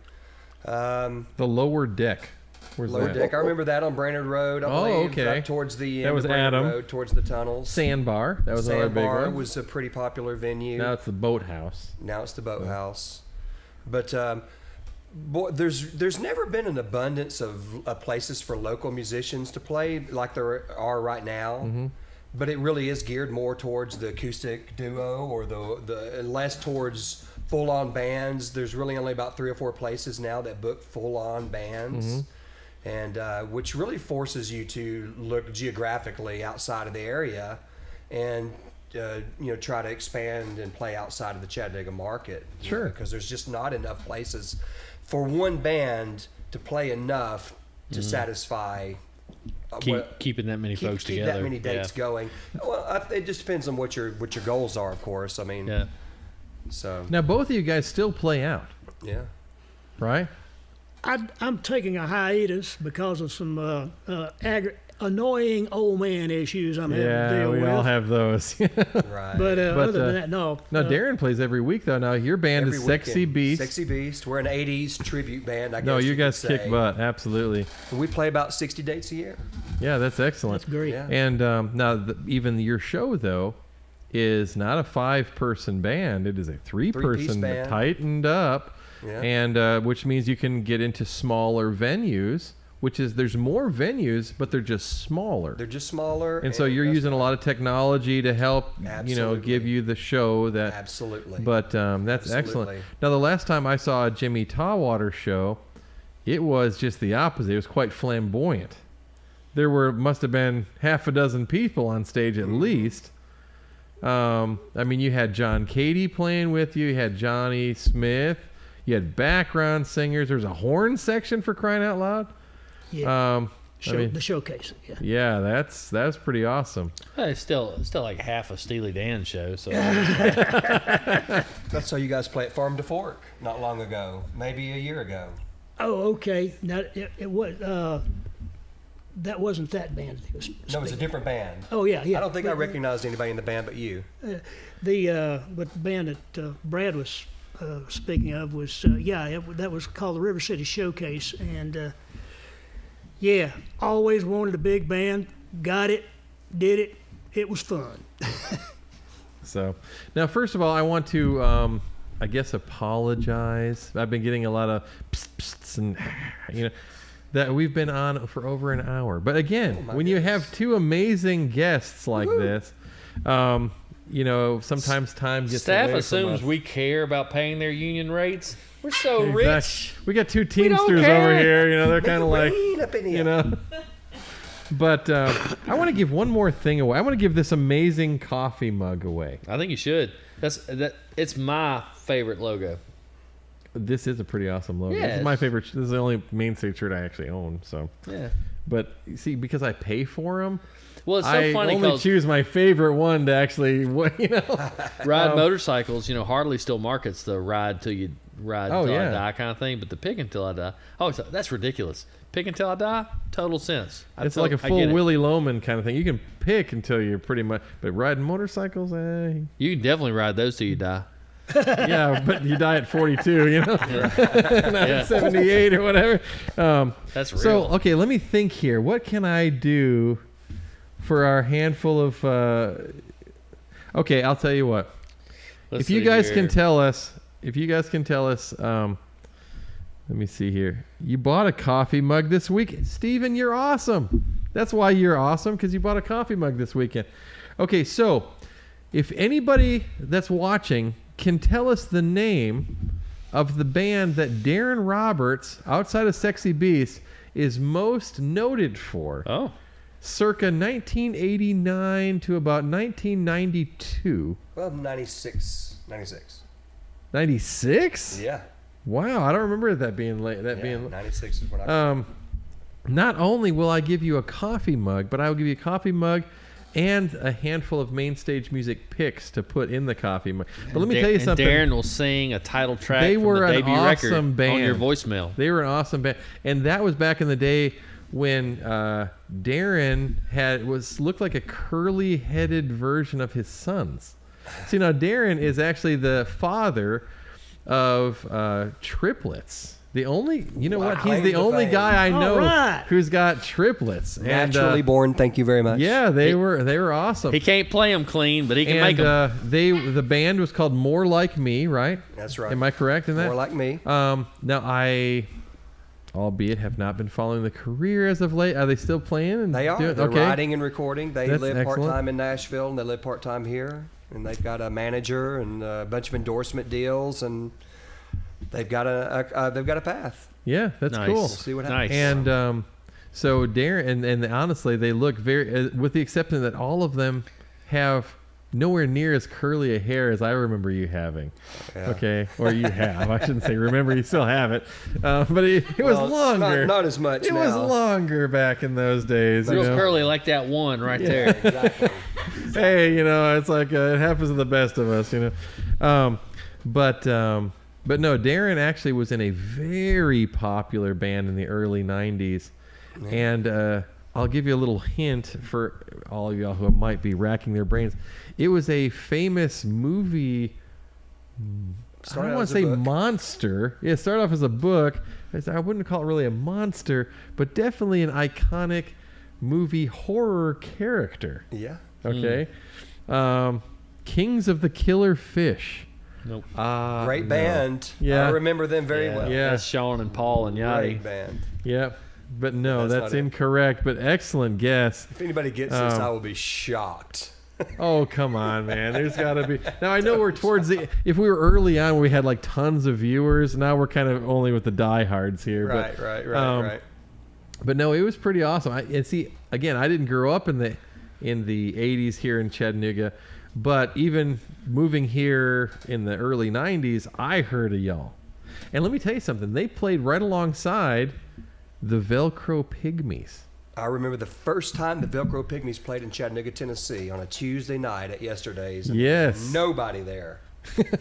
The Lower Deck. Where's Lower that? Deck. I remember that on Brainerd Road. I believe, okay. Up towards the That end was of Brainerd Adam. Road, towards the tunnels. Sandbar. That was another big Sandbar one. was a pretty popular venue. Now it's the Boathouse. Now it's the Boathouse. But boy, there's never been an abundance of places for local musicians to play like there are right now. but it really is geared more towards the acoustic duo or the less towards full-on bands. There's really only about 3 or 4 places now that book full-on bands, and which really forces you to look geographically outside of the area and try to expand and play outside of the Chattanooga market. Sure. Because there's just not enough places for one band to play enough to satisfy keeping that many folks keep together. that many dates going. Well, it just depends on what your goals are, of course. I mean, Yeah. so Now, both of you guys still play out, yeah. right? I'm taking a hiatus because of some annoying old man issues I'm having to deal we with. all have those. Right. But other than that, no. No, Darren plays every week though. Now your band Every is Sexy weekend. Beast. Sexy Beast. We're an '80s tribute band. I guess No, you could guys kick say. butt. Absolutely. We play about 60 dates a year. Yeah, that's excellent. That's great. Yeah. And now, even your show though is not a 5-person band. It is a 3-person band. tightened up, Yeah. and which means you can get into smaller venues. Which is there's more venues, but they're just smaller. They're just smaller. And so you're using a lot of technology to help, Absolutely. give you the show that. Absolutely. But that's excellent. Absolutely. Now, the last time I saw a Jimmy Tawater show, it was just the opposite. It was quite flamboyant. There must have been half a dozen people on stage at least. I mean, you had John Cady playing with you. You had Johnny Smith. You had background singers. There's a horn section for crying out loud. Yeah. I mean, the showcase. Yeah. yeah, that's pretty awesome. It's still like half a Steely Dan show. So That's how you guys play at Farm to Fork not long ago, maybe a year ago. Oh, okay. Now it was that wasn't that band. No, it's a different band. Oh yeah. I don't think I recognized anybody in the band but you. But the band that Brad was speaking of was that was called the River City Showcase, and always wanted a big band, got it, did it. It was fun. So now, first of all, I want to, I guess, apologize. I've been getting a lot of pssts and that we've been on for over an hour. But again, when you have 2 amazing guests like this, sometimes time gets staff away assumes from us. we care about paying their union rates. We're so Exactly. rich. We got 2 don't Teamsters care. over here. They're kind of like, Rain up in here. But I want to give one more thing away. I want to give this amazing coffee mug away. I think you should. It's my favorite logo. This is a pretty awesome logo. This Yeah. is my favorite. This is the only Main State shirt I actually own. So, Yeah. but you see, because I pay for them, Well, it's so I funny only because choose my favorite one to actually, ride motorcycles. Harley still markets the ride till you ride till yeah. I die kind of thing, but the pick until I die. Oh, so that's ridiculous. Pick until I die, total sense. It's like a I full get it. Willie Loman kind of thing. You can pick until you're pretty much, but riding motorcycles, You can definitely ride those till you die. yeah, but you die at 42, not at 78 or whatever. That's real. So, okay, let me think here. What can I do for our handful of... okay, I'll tell you what. Let's If you see guys here. can tell us, let me see here. You bought a coffee mug this week. Steven, you're awesome. That's why you're awesome, because you bought a coffee mug this weekend. Okay, so if anybody that's watching can tell us the name of the band that Darren Roberts, outside of Sexy Beast, is most noted for, Oh. circa 1989 to about 1992. Well, 96. 96? Yeah. Wow, I don't remember that being late. That being 96 is when I. Not only will I give you a coffee mug, but I will give you a coffee mug and a handful of main stage music picks to put in the coffee mug. But let me tell you something. Darren will sing a title track They from were the an debut awesome record band. on your voicemail. They were an awesome band, and that was back in the day when Darren looked like a curly-headed version of his sons. See, now Darren is actually the father of triplets. The only, you know what? He's Claim the to only fame. guy I know right. who's got triplets. Naturally and, born. Thank you very much. Yeah, they were awesome. He can't play them clean, but he can make them. The band was called More Like Me, right? That's right. Am I correct in that? More like me. Now albeit have not been following the career as of late. Are they still playing? And They are. doing, They're okay. writing and recording. They That's live excellent. part-time in Nashville, and they live part-time here. And they've got a manager and a bunch of endorsement deals, and they've got a path. Yeah, that's Nice. cool. We'll see what happens. Nice. And so Darren, and honestly, they look very, with the exception that all of them have nowhere near as curly a hair as I remember you having. Yeah. Okay, or you have. I shouldn't say remember. You still have it, but it was Well, longer. Not as much It now. was longer back in those days. Real you know? curly like that one right there. Exactly. Hey, it's like it happens to the best of us, But no, Darren actually was in a very popular band in the early '90s, and I'll give you a little hint for all of y'all who might be racking their brains. It was a famous movie. I Started don't out want as to a say book. monster. Yeah, it started off as a book. I wouldn't call it really a monster, but definitely an iconic movie horror character. Yeah. Okay. Kings of the Killer Fish. Nope. Great no. band. Yeah. I remember them very well. Yeah. That's Sean and Paul and Yachty. Great band. Yeah. But no, That's that's not it. incorrect. But excellent guess. If anybody gets this, I will be shocked. Oh, come on, man. There's got to be. Now, I know we're towards the. If we were early on, we had like tons of viewers. Now we're kind of only with the diehards here. Right. But no, it was pretty awesome. And see, again, I didn't grow up in the 80s here in Chattanooga, but even moving here in the early 90s, I heard of y'all. And let me tell you something. They played right alongside the Velcro Pygmies. I remember the first time the Velcro Pygmies played in Chattanooga, Tennessee on a Tuesday night at Yesterday's. And Yes. there was nobody there.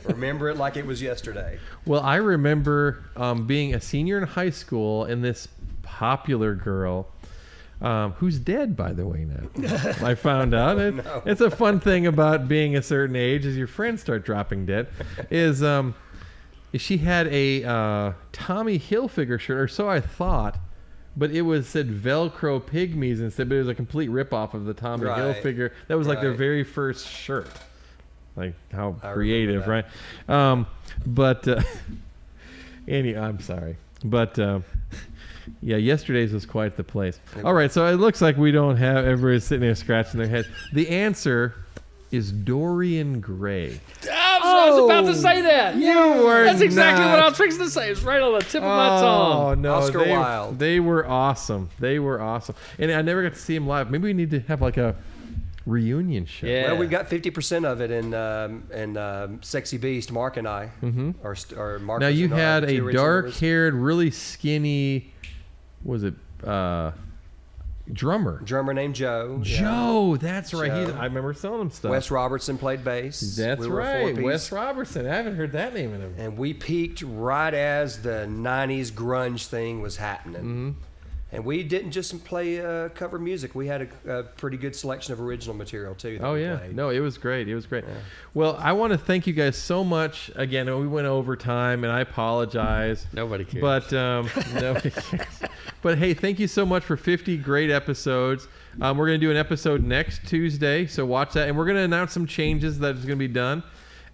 Remember it like it was yesterday. Well, I remember being a senior in high school and this popular girl, who's dead, by the way, now. I found out. It's a fun thing about being a certain age as your friends start dropping dead, is she had a Tommy Hilfiger shirt, or so I thought, but it said Velcro Pygmies instead, but it was a complete ripoff of the Tommy Right. Hilfiger. That was like their Right. very first shirt. Like, how I creative, right? remember But I'm sorry. But yeah, yesterday's was quite the place. All right, so it looks like we don't have everybody sitting there scratching their head. The answer is Dorian Gray. I was about to say that. You were That's exactly not. what I was fixing to say. It's right on the tip of my Oh tongue. no, Oscar Wilde. They were awesome. They were awesome, and I never got to see him live. Maybe we need to have like a reunion show. Yeah. Well, we got 50% of it in Sexy Beast, Mark and I. Mm-hmm. Or Mark. Now was you in our had two a original members. dark-haired, really skinny. Was it drummer? Drummer named Joe. Yeah. Joe, that's right. Joe. I remember selling him stuff. Wes Robertson played bass. That's We were a right. four-piece. Wes Robertson. I haven't heard that name in a. And we peaked right as the 90s grunge thing was happening. Mm-hmm. And we didn't just play cover music. We had a pretty good selection of original material, too. that Oh we yeah, played. no, it was great. It was great. Well, I want to thank you guys so much. Again, we went over time, and I apologize. Nobody cares. But nobody cares. But hey, thank you so much for 50 great episodes. We're going to do an episode next Tuesday, so watch that. And we're going to announce some changes that is going to be done.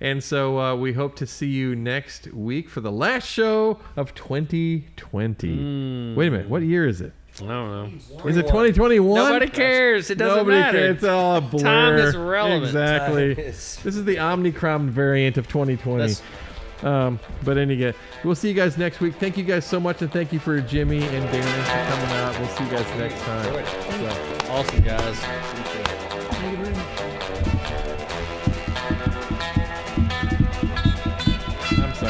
And so we hope to see you next week for the last show of 2020. Wait a minute. What year is it? I don't know. Is it 2021? Nobody cares. It doesn't Nobody matter. cares. It's all a blur. Time is relevant. Exactly. Time is- This is the Omicron variant of 2020. But anyway, we'll see you guys next week. Thank you guys so much, and thank you for Jimmy and Darren for coming out. We'll see you guys next time. So, Awesome, guys. Thank you very much.